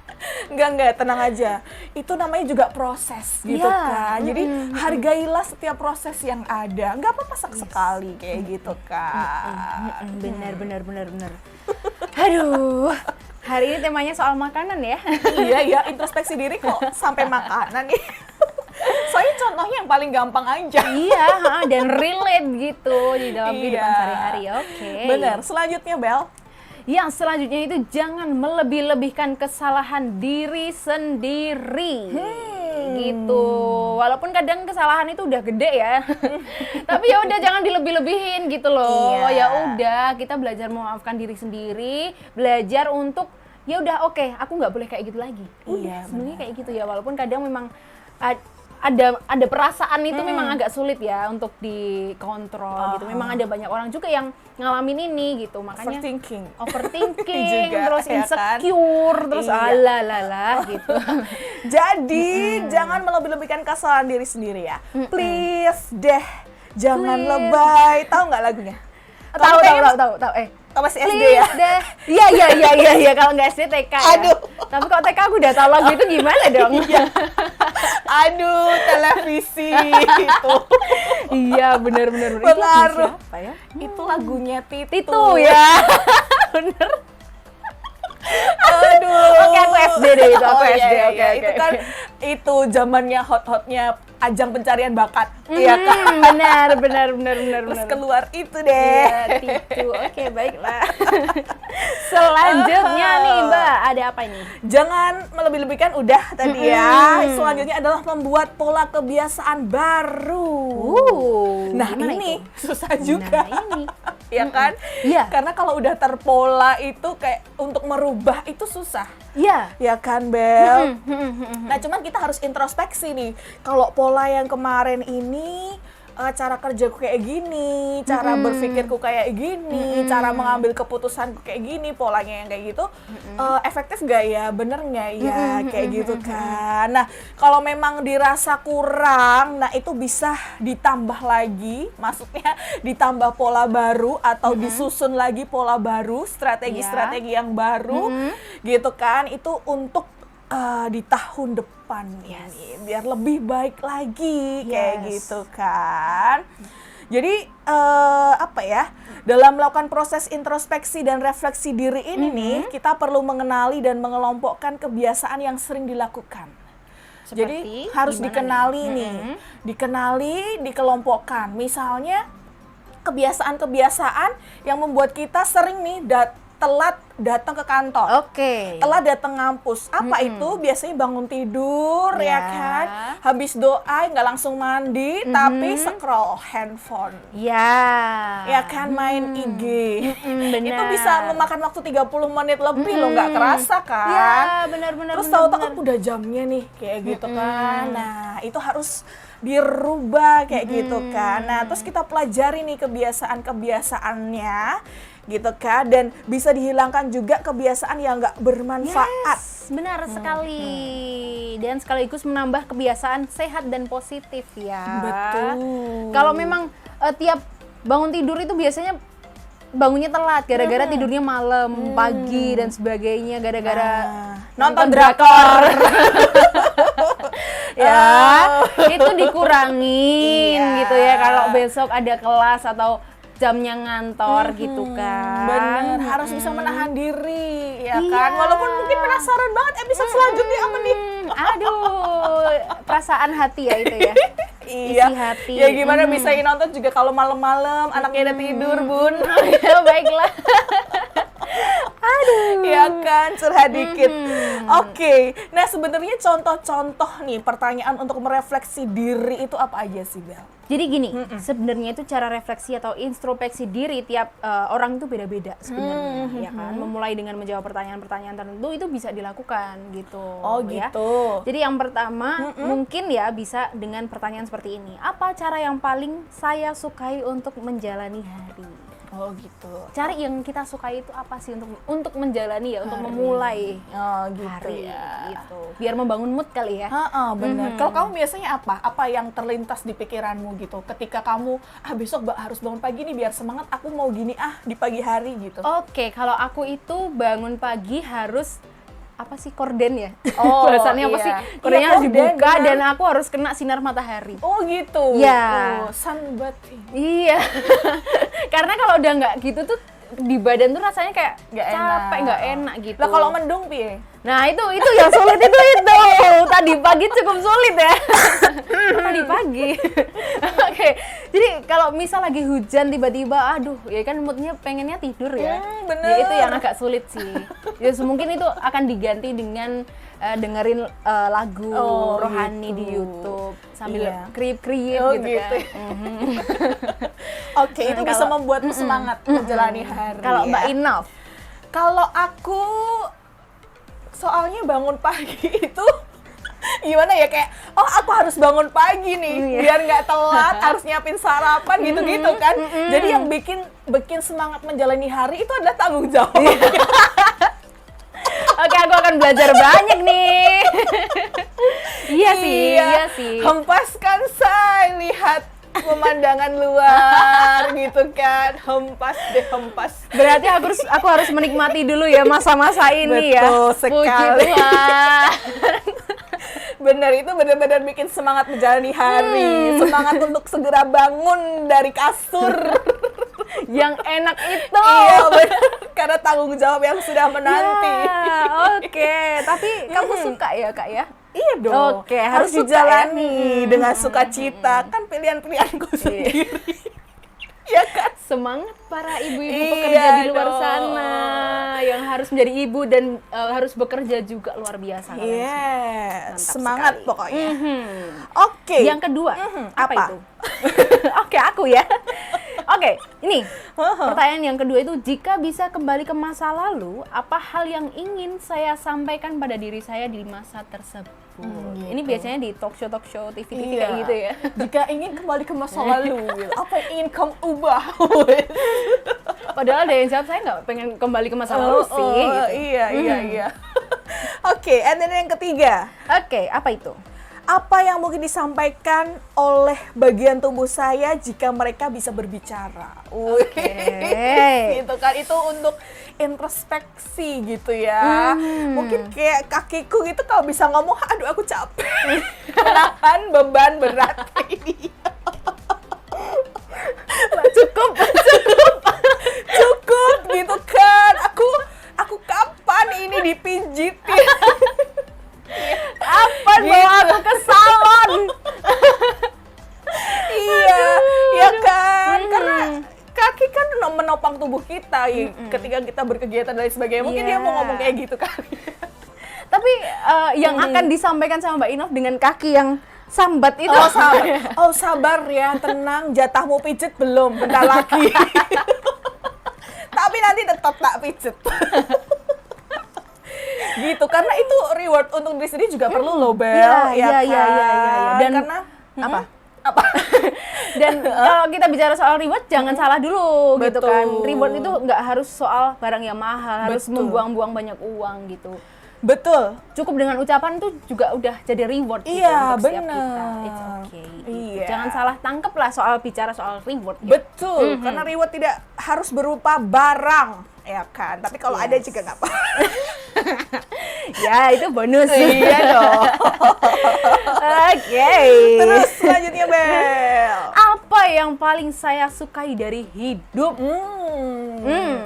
Enggak, tenang aja. Itu namanya juga proses gitu kan. Jadi hargailah setiap proses yang ada. Enggak apa-apa sekali kayak gitu kan. Benar. Aduh. Hari ini temanya soal makanan ya. Iya, introspeksi diri kok sampai makanan nih. Soalnya contohnya yang paling gampang aja. Iya, dan relate gitu di dalam kehidupan sehari-hari. Oke. Bener. Selanjutnya, Bel. Yang selanjutnya itu jangan melebih-lebihkan kesalahan diri sendiri. Gitu. Walaupun kadang kesalahan itu udah gede ya. Tapi ya udah jangan dilebih-lebihin gitu loh. Iya. Ya udah, kita belajar memaafkan diri sendiri, belajar untuk ya udah oke, aku nggak boleh kayak gitu lagi. Iya, Sebenarnya kayak gitu ya. Walaupun kadang memang ada perasaan itu memang agak sulit ya untuk dikontrol gitu. Memang ada banyak orang juga yang ngalamin ini gitu. Makanya overthinking juga, terus ya insecure, kan? terus Iya. alalala gitu. Jadi jangan melebih-lebihkan kesalahan diri sendiri ya. Please deh, jangan lebay. Tahu nggak lagunya? Tahu. Kamu masih SD Please ya? deh. Iya. Kalau nggak SD TK ya. Aduh. Tapi kalau TK aku udah tahu lagu itu gimana dong? Aduh, televisi itu. Iya, benar. Pengaruh. Siapa ya? Itu lagunya Titu. Itu ya. Bener. Aduh. Oke, aku SD deh itu. Aku SD. Iya. Oke. Itu kan itu zamannya hot-hotnya ajang pencarian bakat. Iya kan? Benar. Terus keluar itu deh. Iya, Titu. Oke, baiklah. Selanjutnya nih, Mbak, ada apa ini? Jangan melebih-lebihkan udah tadi ya. Selanjutnya adalah membuat pola kebiasaan baru. Nah, gimana ini itu? susah juga. Nah, ini. Ya kan? Iya. Karena kalau udah terpola itu kayak untuk merubah itu susah. Iya. Ya kan, Bel? Nah, cuman kita harus introspeksi nih. Kalau pola yang kemarin ini cara kerjaku kayak gini, cara berpikirku kayak gini, cara mengambil keputusanku kayak gini, polanya yang kayak gitu, efektif nggak ya, bener nggak ya, kayak gitu kan. Nah, kalau memang dirasa kurang, nah itu bisa ditambah lagi, maksudnya ditambah pola baru atau disusun lagi pola baru, strategi-strategi yang baru, gitu kan, itu untuk di tahun depan ini biar lebih baik lagi kayak gitu kan. Jadi apa ya, dalam melakukan proses introspeksi dan refleksi diri ini nih, kita perlu mengenali dan mengelompokkan kebiasaan yang sering dilakukan. Jadi harus dikenali nih, dikenali, dikelompokkan. Misalnya kebiasaan-kebiasaan yang membuat kita sering nih telat datang ke kantor. Oke. Telat datang ngampus. Apa itu? Biasanya bangun tidur ya kan. Habis doa nggak langsung mandi tapi scroll handphone. Ya kan, main IG. Itu bisa memakan waktu 30 menit lebih loh, nggak kerasa kan? Ya, benar. Terus tahu-tahu udah jamnya nih kayak gitu kan. Nah, itu harus dirubah kayak gitu kan. Nah, terus kita pelajari nih kebiasaan-kebiasaannya gitu kan, dan bisa dihilangkan juga kebiasaan yang nggak bermanfaat. Benar sekali. Dan sekaligus menambah kebiasaan sehat dan positif ya. Betul. Kalau memang tiap bangun tidur itu biasanya bangunnya telat gara-gara tidurnya malam, pagi dan sebagainya, gara-gara nonton drakor. Itu dikurangin gitu ya kalau besok ada kelas atau jamnya ngantor gitu kan. Bener, harus bisa menahan diri ya kan. Walaupun mungkin penasaran banget episode selanjutnya apa nih. Aduh, perasaan hati ya itu ya. Iya. Isi hati. Ya gimana bisa nonton juga kalau malam-malam anaknya udah tidur, Bun. Ya baiklah. Aduh. Ya kan, curhat dikit. Oke. Nah, sebenarnya contoh-contoh nih pertanyaan untuk merefleksi diri itu apa aja sih, Bel? Jadi gini, sebenarnya itu cara refleksi atau introspeksi diri tiap orang itu beda-beda sebenarnya, ya kan. Memulai dengan menjawab pertanyaan-pertanyaan tertentu itu bisa dilakukan gitu. Oh ya. gitu. Jadi yang pertama mungkin ya bisa dengan pertanyaan seperti ini. Apa cara yang paling saya sukai untuk menjalani hari? Oh gitu. Cari yang kita sukai itu apa sih untuk menjalani ya, untuk memulai Oh gitu hari ya. gitu. Biar membangun mood kali ya. Benar. Kalau kamu biasanya apa? Apa yang terlintas di pikiranmu gitu? Ketika kamu besok harus bangun pagi nih biar semangat, aku mau gini di pagi hari gitu. Oke, kalau aku itu bangun pagi harus apa sih, korden ya? Oh, Bahasannya apa iya. sih? Kordennya harus Korden, dibuka benar. dan aku harus kena sinar matahari. Oh gitu. Iya. Sunbathing. Iya. Karena kalau udah nggak gitu tuh di badan tuh rasanya kayak Nggak capek, enak. nggak enak gitu. Lah kalau mendung piye? Nah itu yang sulit itu. Tadi pagi cukup sulit ya. Tadi pagi. Oke. Jadi kalau misal lagi hujan tiba-tiba, aduh, ya kan moodnya pengennya tidur ya. Bener. Ya itu yang agak sulit sih. Ya mungkin itu akan diganti dengan dengerin lagu rohani gitu. di YouTube sambil Iya. kriip-kriip Oh, gitu gitu. kan. Oke, itu bisa membuatmu semangat menjalani hari. Kalau ya. Mbak Inov, Kalau aku soalnya bangun pagi itu gimana ya, kayak aku harus bangun pagi nih biar nggak telat, harus nyiapin sarapan gitu-gitu kan. Jadi yang bikin semangat menjalani hari itu adalah tanggung jawab. oke, aku akan belajar banyak nih. Iya sih. Hempaskan say, lihat pemandangan luar gitu kan. Hempas. Berarti aku harus menikmati dulu ya masa-masa ini ya. Betul sekali. Puji Tuhan. Bener, itu benar-benar bikin semangat menjalani hari, semangat untuk segera bangun dari kasur. Yang enak itu. Iya benar, karena tanggung jawab yang sudah menanti. Ya, oke, tapi kamu suka ya Kak ya? Iya dong. Oke, harus harus suka dijalani dengan sukacita. Kan pilihan-pilihanku sendiri. Ya kan? Semangat para ibu-ibu Iya pekerja di luar dong. sana yang harus menjadi ibu dan harus bekerja juga luar biasa. kalian semua. Yes, Mantap semangat sekali. pokoknya. Mhm. Oke. Yang kedua, apa apa? itu? Oke, aku ya. Oke, ini pertanyaan yang kedua itu, jika bisa kembali ke masa lalu, apa hal yang ingin saya sampaikan pada diri saya di masa tersebut? Ini biasanya di talk show TV kayak gitu ya. Jika ingin kembali ke masa lalu, gitu. Apa yang ingin kamu ubah? Padahal ada yang jawab, saya nggak pengen kembali ke masa lalu sih. Gitu. Iya. Oke, and then yang ketiga. Oke, apa itu? Apa yang mungkin disampaikan oleh bagian tubuh saya jika mereka bisa berbicara? Gitu kan, itu untuk introspeksi gitu ya. Mungkin kayak kakiku gitu kalau bisa ngomong, aduh aku capek. Menahan beban berat ini. Cukup gitu kan. Aku kapan ini dipijitin? Apa bawa aku ke salon? Iya kan, karena kaki kan menopang tubuh kita ya, ketika kita berkegiatan dan lain sebagainya. Mungkin dia mau ngomong kayak gitu kan. Tapi yang akan disampaikan sama Mbak Inov dengan kaki yang sambat itu. Oh sabar ya, tenang, jatahmu pijet belum, bentar lagi. Tapi nanti tetap tak pijet. Gitu, karena itu reward untuk diri sendiri juga perlu loh, Bel. Iya. Dan karena apa? Dan kalau kita bicara soal reward, jangan salah dulu gitu Betul. kan. Reward itu nggak harus soal barang yang mahal, harus Betul. membuang-buang banyak uang gitu. Betul. Cukup dengan ucapan tuh juga udah jadi reward gitu Iya, untuk setiap bener. kita. It's okay. Iya. Jangan salah tangkep lah soal bicara soal reward. Ya. Betul, karena reward tidak harus berupa barang, ya kan. Tapi kalau ada juga nggak apa-apa. Ya, itu bonus. Iya dong. Oke. Terus selanjutnya, Bel. Apa yang paling saya sukai dari hidup?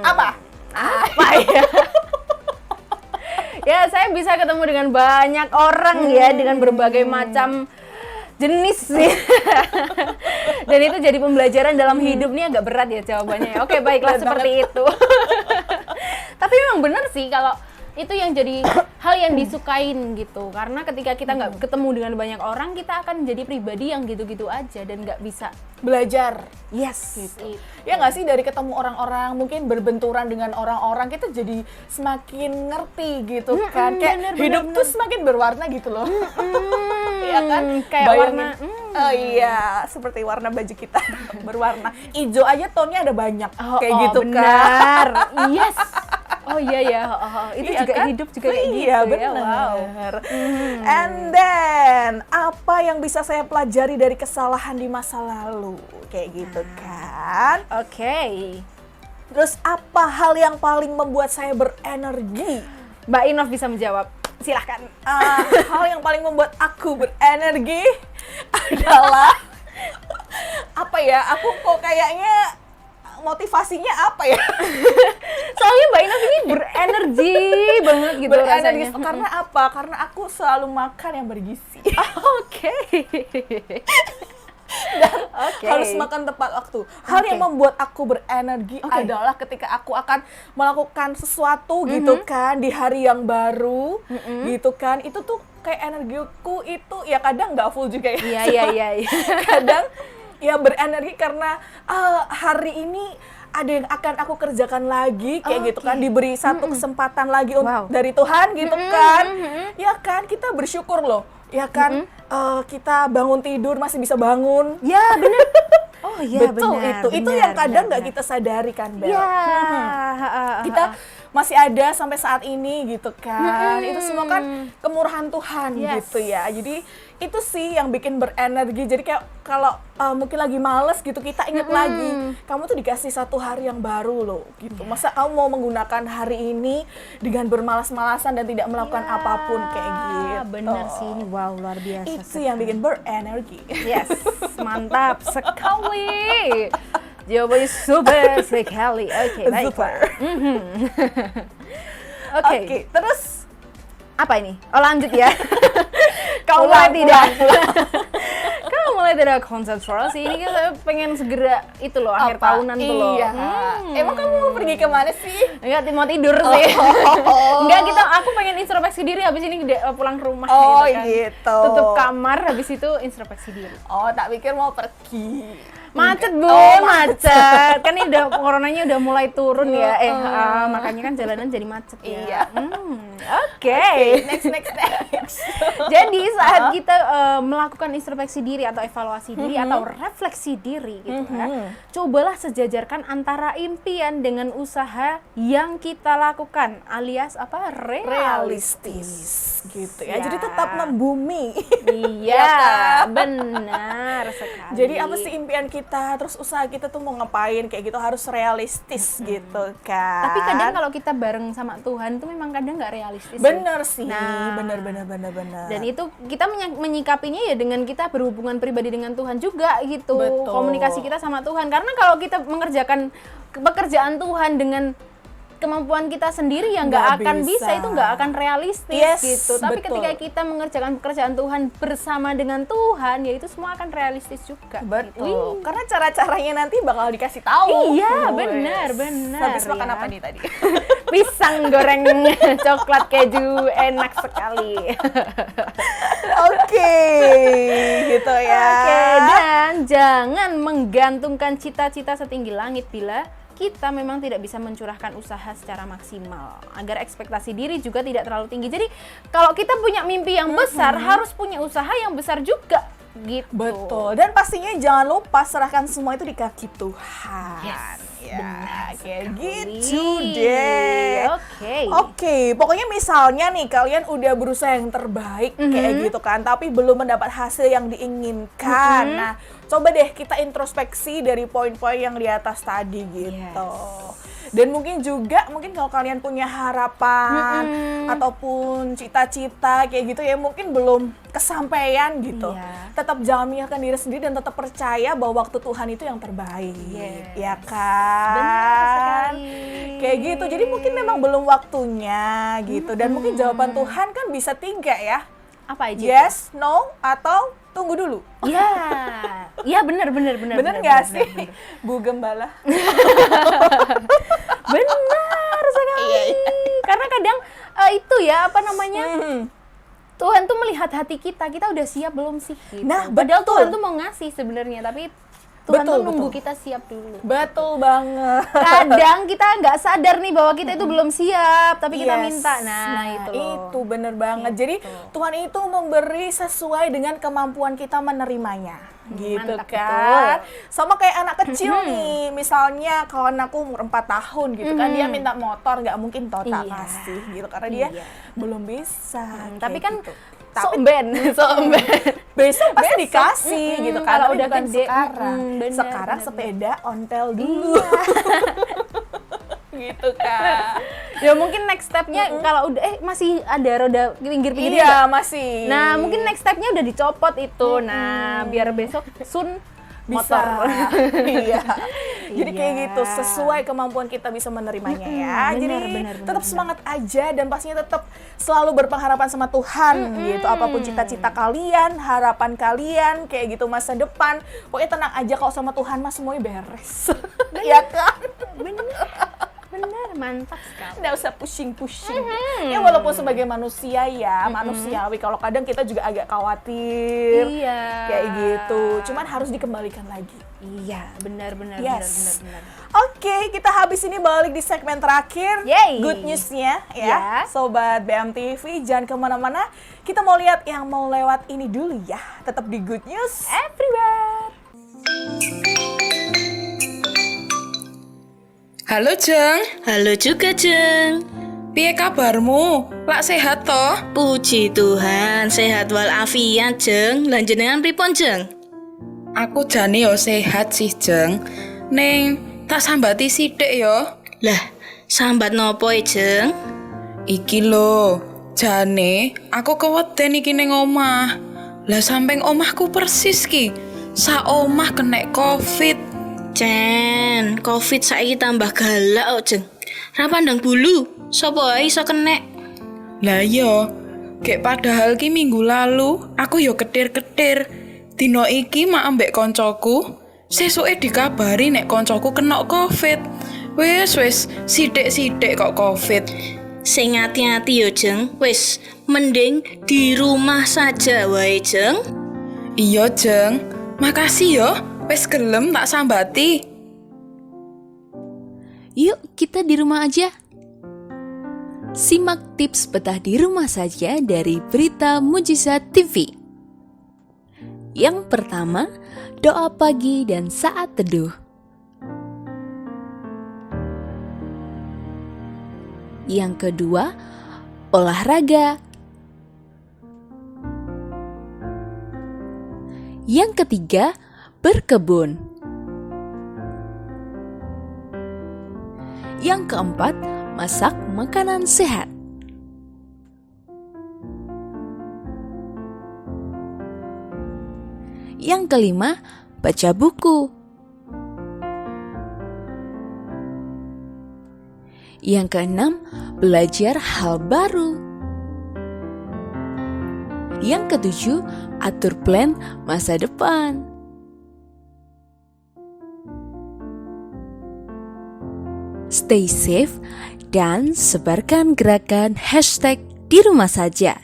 Apa? Apa ya? Ya, saya bisa ketemu dengan banyak orang ya, dengan berbagai macam jenis sih. Dan itu jadi pembelajaran dalam hidup nih, agak berat ya jawabannya. Oke, baiklah seperti itu. Tapi memang benar sih kalau itu yang jadi hal yang disukain gitu, karena ketika kita nggak ketemu dengan banyak orang, kita akan jadi pribadi yang gitu-gitu aja dan nggak bisa Belajar. yes Gitu. Ya nggak sih, dari ketemu orang-orang, mungkin berbenturan dengan orang-orang, kita jadi semakin ngerti gitu kan. Kayak bener, hidup bener. tuh semakin berwarna gitu loh. Iya kan? kayak Bayangin. warna Oh iya, seperti warna baju kita berwarna hijau aja, tonnya ada banyak kayak gitu benar. kan. Yes. Oh iya ya, itu Iya juga kan? hidup juga kayak gitu Iya, ya. benar. Wow. And then, apa yang bisa saya pelajari dari kesalahan di masa lalu? Kayak gitu kan. Oke. Terus apa hal yang paling membuat saya berenergi? Mbak Inov bisa menjawab. Silahkan. Hal yang paling membuat aku berenergi adalah apa ya? Aku kok kayaknya motivasinya apa ya? Soalnya Mbak Inov ini berenergi banget gitu Berenergi rasanya. karena apa? Karena aku selalu makan yang bergizi. Oke. Oke. Harus makan tepat waktu. Hal yang membuat aku berenergi adalah ketika aku akan melakukan sesuatu gitu kan di hari yang baru gitu kan. Itu tuh kayak energiku itu ya kadang nggak full juga ya. Iya. Kadang ya berenergi karena hari ini ada yang akan aku kerjakan lagi kayak gitu kan, diberi satu kesempatan lagi dari Tuhan gitu kan. Ya kan, kita bersyukur loh. Ya kan, kita bangun tidur masih bisa bangun. Ya, benar. Oh iya, Betul, benar. itu yang kadang nggak kita sadari kan, Bel. Iya. Kita masih ada sampai saat ini gitu kan. Itu semua kan kemurahan Tuhan gitu ya. Jadi itu sih yang bikin berenergi. Jadi kayak kalau mungkin lagi males gitu, kita ingat lagi, kamu tuh dikasih satu hari yang baru loh gitu. Masa kamu mau menggunakan hari ini dengan bermalas-malasan dan tidak melakukan apapun kayak gitu. Benar sih, ini wow luar biasa. Itu yang bikin berenergi. Yes, mantap sekali. Jawabannya super sekali. Oke, baik. Super. Oke, Terus apa ini? Oh lanjut ya. Kau Pulang, mulai tidak. Kau mulai tidak konsentrasi. Ini kan saya pengen segera itu loh akhir Apa? tahunan tuh loh. Iya. Emang kamu mau pergi kemana sih? Enggak, mau tidur sih. Enggak, aku pengen introspeksi diri habis ini pulang ke rumah Oh gitu kan. gitu. Tutup kamar habis itu introspeksi diri. Oh, tak pikir mau pergi. Macet Bu, Oh, macet. Kan ini udah coronanya udah mulai turun ya. Makanya kan jalanan jadi macet ya. Iya. Oke. Next. Jadi saat kita melakukan introspeksi diri atau evaluasi diri atau refleksi diri gitu ya. Cobalah sejajarkan antara impian dengan usaha yang kita lakukan alias apa? Realistis gitu ya. Ya. Jadi tetap membumi. Iya, benar sekali. Jadi apa sih impian kita, terus usaha kita tuh mau ngapain kayak gitu, harus realistis gitu kan. Tapi kadang kalau kita bareng sama Tuhan tuh memang kadang nggak realistis. bener sih, Nah. bener. Dan itu kita menyikapinya ya dengan kita berhubungan pribadi dengan Tuhan juga gitu. Betul. Komunikasi kita sama Tuhan. Karena kalau kita mengerjakan pekerjaan Tuhan dengan kemampuan kita sendiri yang nggak akan bisa, itu nggak akan realistis Yes, gitu. Tapi betul. ketika kita mengerjakan pekerjaan Tuhan bersama dengan Tuhan, ya itu semua akan realistis juga. Betul. Gitu. Karena cara-caranya nanti bakal dikasih tahu. Iya, Wes. benar. Habis makan ya. apa nih tadi? Pisang goreng coklat keju enak sekali. Oke, gitu ya. Oke, dan jangan menggantungkan cita-cita setinggi langit bila kita memang tidak bisa mencurahkan usaha secara maksimal agar ekspektasi diri juga tidak terlalu tinggi. Jadi kalau kita punya mimpi yang besar, harus punya usaha yang besar juga gitu. Betul. Dan pastinya jangan lupa serahkan semua itu di kaki Tuhan. Yes, Ya, benar kayak sekali. gitu deh. Oke, pokoknya misalnya nih kalian udah berusaha yang terbaik kayak gitu kan, tapi belum mendapat hasil yang diinginkan. Nah, coba deh kita introspeksi dari poin-poin yang di atas tadi gitu. Dan mungkin kalau kalian punya harapan ataupun cita-cita kayak gitu ya mungkin belum kesampaian gitu. Iya. Tetap jangan menyalahkan diri sendiri dan tetap percaya bahwa waktu Tuhan itu yang terbaik. Yes. Ya kan? Benar sekali. Kayak gitu. Jadi mungkin memang belum waktunya gitu. Dan mungkin jawaban Tuhan kan bisa 3 ya. Apa aja? Yes, no, atau tunggu dulu. Iya. Iya, benar. Bener nggak sih, Bu Gembala? Benar sekali. Karena kadang itu ya apa namanya? Tuhan tuh melihat hati kita udah siap belum sih? Gitu. Nah, padahal betul. Tuhan tuh mau ngasih sebenarnya, tapi Tuhan Betul, tuh nunggu betul. kita siap dulu. Betul banget. Kadang kita nggak sadar nih bahwa kita itu belum siap, tapi kita Yes. minta. Nah, itu loh. Itu bener banget. Jadi Tuhan itu memberi sesuai dengan kemampuan kita menerimanya. Gitu Mantap, kan. Sama kayak anak kecil nih. Misalnya kalau anakku umur 4 tahun gitu kan, dia minta motor, nggak mungkin Tota Iya. kasih gitu karena dia Iya. belum bisa. Tapi kayak kan gitu. somben. Besok pasti dikasih gitu kan. Kalau Tapi udah bukan gede, sekarang. bener, Sekarang bener, sepeda ontel dulu. Gitu kan. Ya mungkin next stepnya kalau udah masih ada roda pinggir-pinggirnya. Iya, nggak? masih. Nah, mungkin next stepnya udah dicopot itu. Nah, biar besok sun bisa. motor. Iya. Jadi kayak Iya. gitu, sesuai kemampuan kita bisa menerimanya ya. benar, Jadi benar, tetap benar. semangat aja dan pastinya tetap selalu berpengharapan sama Tuhan gitu. Apapun cita-cita kalian, harapan kalian kayak gitu masa depan, pokoknya tenang aja kalau sama Tuhan mah semuanya beres. Iya kan? Bener, mantap sekali. Nggak usah pusing-pusing. Ya walaupun sebagai manusia ya, manusiawi kalau kadang kita juga agak khawatir. Iya. Kayak gitu. Cuman harus dikembalikan lagi. Iya, benar. Yes. Oke, kita habis ini balik di segmen terakhir. Yeay. Good news-nya Ya. ya. Sobat BMTV, jangan kemana-mana. Kita mau lihat yang mau lewat ini dulu ya. Tetap di Good News Everywhere. Halo Jeng, Halo juga, Jeng. piye kabarmu? Lak sehat toh? Puji Tuhan, sehat walafiat, Jeng. Lan jenengan pripun, Jeng? Aku jane yo sehat sih, Jeng. Ning tak sambati sithik yo. Lah, sambat nopo Jeng? Iki lho, jane aku keweden iki ning omah. Lah samping omahku persis ki. Sak omah kena Covid. Cen, Covid saiki tambah galak kok, Jeng. Ra pandang bulu, sapa ae iso kenek. Lah yo, gek padahal ki minggu lalu aku yo ketir-ketir. Dino iki mak ambek koncoku, sesuke dikabari nek koncoku kena Covid. Wis, sithik-sithik kok Covid. Sing hati-hati yo, Jeng. Wis, mending di rumah saja wae, Jeng. Iya, Jeng. Makasih yo, wis gelem tak sambati. Yuk kita di rumah aja. Simak tips betah di rumah saja dari Berita Mujizat TV. Yang pertama, doa pagi dan saat teduh. Yang kedua, olahraga. Yang ketiga, berkebun. Yang keempat, masak makanan sehat. Yang kelima, baca buku. Yang keenam, belajar hal baru. Yang ketujuh, atur plan masa depan. Stay safe dan sebarkan gerakan hashtag di rumah saja.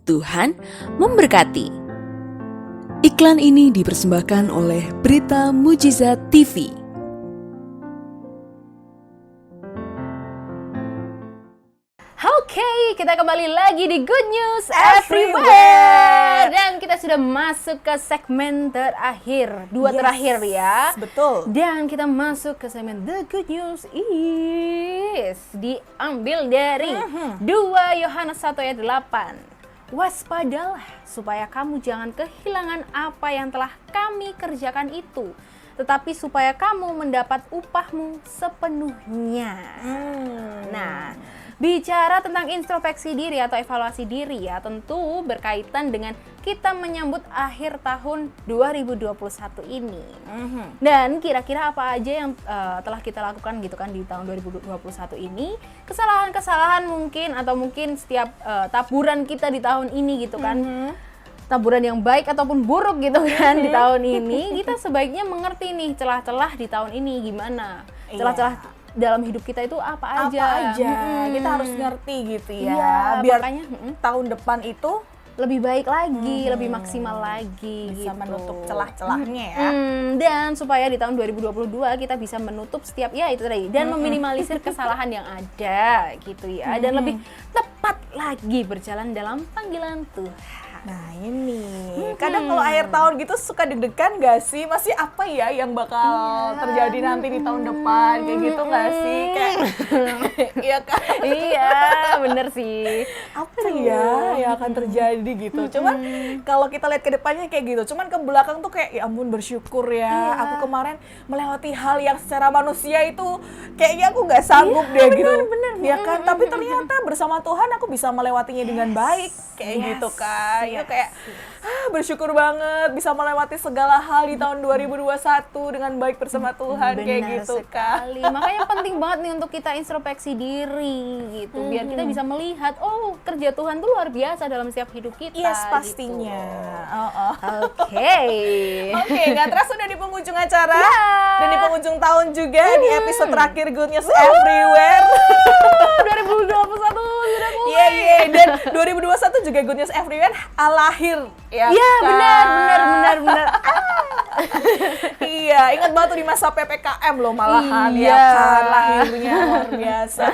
Tuhan memberkati. Iklan ini dipersembahkan oleh Berita Mujizat TV. Oke, kita kembali lagi di Good News Everywhere. Dan kita sudah masuk ke segmen terakhir. Dua Yes. terakhir ya. Betul. Dan kita masuk ke segmen The Good News is diambil dari 2 Yohanes 1 ayat 8. Waspadalah supaya kamu jangan kehilangan apa yang telah kami kerjakan itu, tetapi supaya kamu mendapat upahmu sepenuhnya. Nah, bicara tentang introspeksi diri atau evaluasi diri ya, tentu berkaitan dengan kita menyambut akhir tahun 2021 ini. Dan kira-kira apa aja yang telah kita lakukan gitu kan di tahun 2021 ini, kesalahan-kesalahan mungkin atau mungkin setiap taburan kita di tahun ini gitu kan. Taburan yang baik ataupun buruk gitu kan di tahun ini, kita sebaiknya mengerti nih celah-celah di tahun ini gimana. Celah-celah dalam hidup kita itu apa aja. Kita harus ngerti gitu ya. Iya, Biar makanya, tahun depan itu lebih baik lagi, lebih maksimal lagi Bisa gitu. menutup celah-celahnya ya. Dan supaya di tahun 2022 kita bisa menutup setiap ya itu tadi dan meminimalisir kesalahan yang ada gitu ya dan lebih tepat lagi berjalan dalam panggilan Tuhan. Nah ini, kadang kalau akhir tahun gitu suka deg-degan gak sih? Masih apa ya yang bakal terjadi nanti di tahun depan? Kayak gitu gak sih? Kayak, iya kan? Iya, bener sih. Apa ya yang akan terjadi gitu? Cuman kalau kita lihat ke depannya kayak gitu, cuman ke belakang tuh kayak ya ampun bersyukur ya. Aku kemarin melewati hal yang secara manusia itu kayaknya aku gak sanggup deh gitu. Bener. Ya kan? Tapi ternyata bersama Tuhan aku bisa melewatinya dengan baik. Kayak gitu kan. Itu kayak bersyukur banget bisa melewati segala hal di tahun 2021 dengan baik bersama Tuhan. Kayak gitu kan. Makanya penting banget nih untuk kita introspeksi diri gitu biar kita bisa melihat oh kerja Tuhan tuh luar biasa dalam setiap hidup kita. Yes, pastinya. Oke, nggak terasa udah di penghujung acara dan di penghujung tahun juga di episode terakhir Good News Everywhere. 2021 sudah mulai. Iya, dan 2021 juga Good News Everywhere lahir ya. Iya, kan? benar. Iya, ingat banget tuh di masa PPKM loh malahan Iya. ya kan lahirnya luar biasa.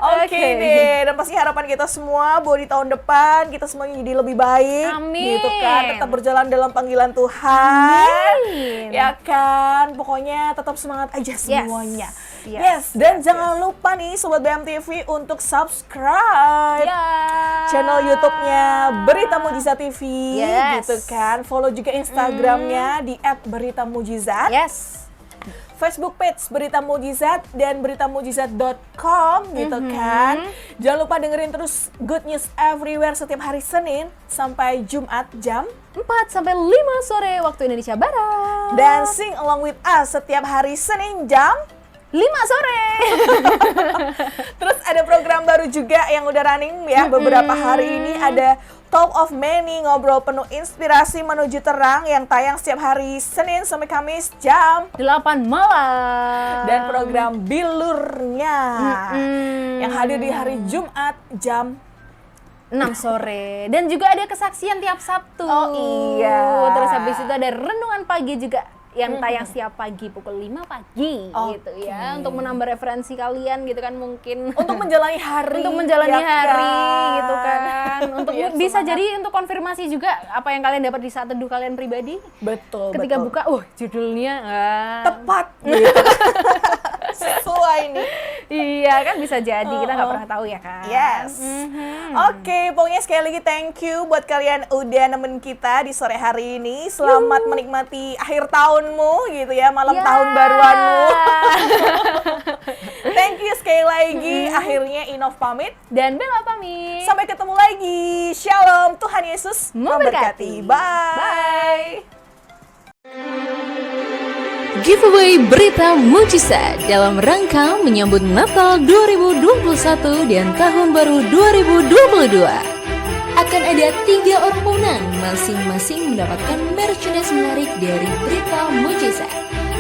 Oke deh, dan pasti harapan kita semua bahwa di tahun depan kita semuanya jadi lebih baik. Amin. Gitu kan, tetap berjalan dalam panggilan Tuhan. Amin. Ya kan, pokoknya tetap semangat aja semuanya. Yes, Dan jangan lupa nih Sobat BMTV untuk subscribe channel YouTube-nya Berita Mujizat TV, gitu kan. Follow juga Instagram-nya di @beritamujizat. Yes. Facebook page Berita Mujizat dan beritamujizat.com gitu kan. Jangan lupa dengerin terus Good News Everywhere setiap hari Senin sampai Jumat jam 4 sampai 5 sore waktu Indonesia Barat. dan sing along with us setiap hari Senin jam 5 sore. Terus ada program baru juga yang udah running ya beberapa hari ini, ada Talk of Many, ngobrol penuh inspirasi menuju terang yang tayang setiap hari Senin sampai Kamis jam 8 malam. dan program Bilurnya yang hadir di hari Jumat jam 6 sore. Dan juga ada kesaksian tiap Sabtu. Oh iya. Terus habis itu ada renungan pagi juga yang tayang setiap pagi pukul 5 pagi gitu ya. Untuk menambah referensi kalian gitu kan mungkin. untuk menjalani hari. Untuk menjalani ya hari kan? gitu kan. Untuk Biar bisa semangat. jadi untuk konfirmasi juga apa yang kalian dapat di saat teduh kalian pribadi. Betul. Ketika betul. buka, judulnya tepat gitu. Sesuai nih. iya kan bisa jadi, kita nggak pernah tahu ya kan. Yes. Oke, pokoknya sekali lagi thank you buat kalian udah nemenin kita di sore hari ini. Selamat menikmati akhir tahunmu gitu ya, malam tahun baruanmu. Thank you sekali lagi. Akhirnya Inov pamit. Dan Bella pamit. Sampai ketemu lagi. Shalom. Tuhan Yesus Memberkati. Bye. Giveaway Berita Mujizat dalam rangka menyambut Natal 2021 dan Tahun Baru 2022. Akan ada 3 orang pemenang, masing-masing mendapatkan merchandise menarik dari Berita Mujizat.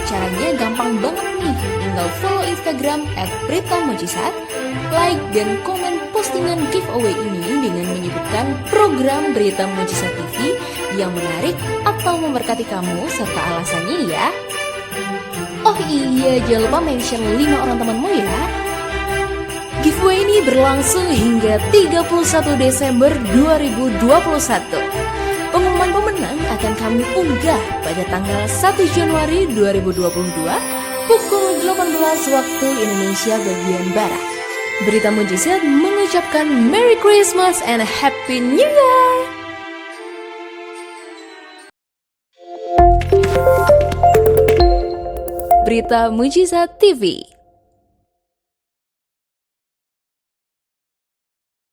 Caranya gampang banget nih, tinggal follow Instagram @beritamujizat, like dan komen postingan giveaway ini dengan menyebutkan program Berita Mujizat TV yang menarik atau memberkati kamu serta alasannya ya. Oh iya, jangan lupa mention 5 orang temanmu ya. Giveaway ini berlangsung hingga 31 Desember 2021. Pengumuman pemenang akan kami unggah pada tanggal 1 Januari 2022 pukul 18 waktu Indonesia bagian Barat. Berita Mujizat mengucapkan Merry Christmas and Happy New Year! Berita Mujizat TV.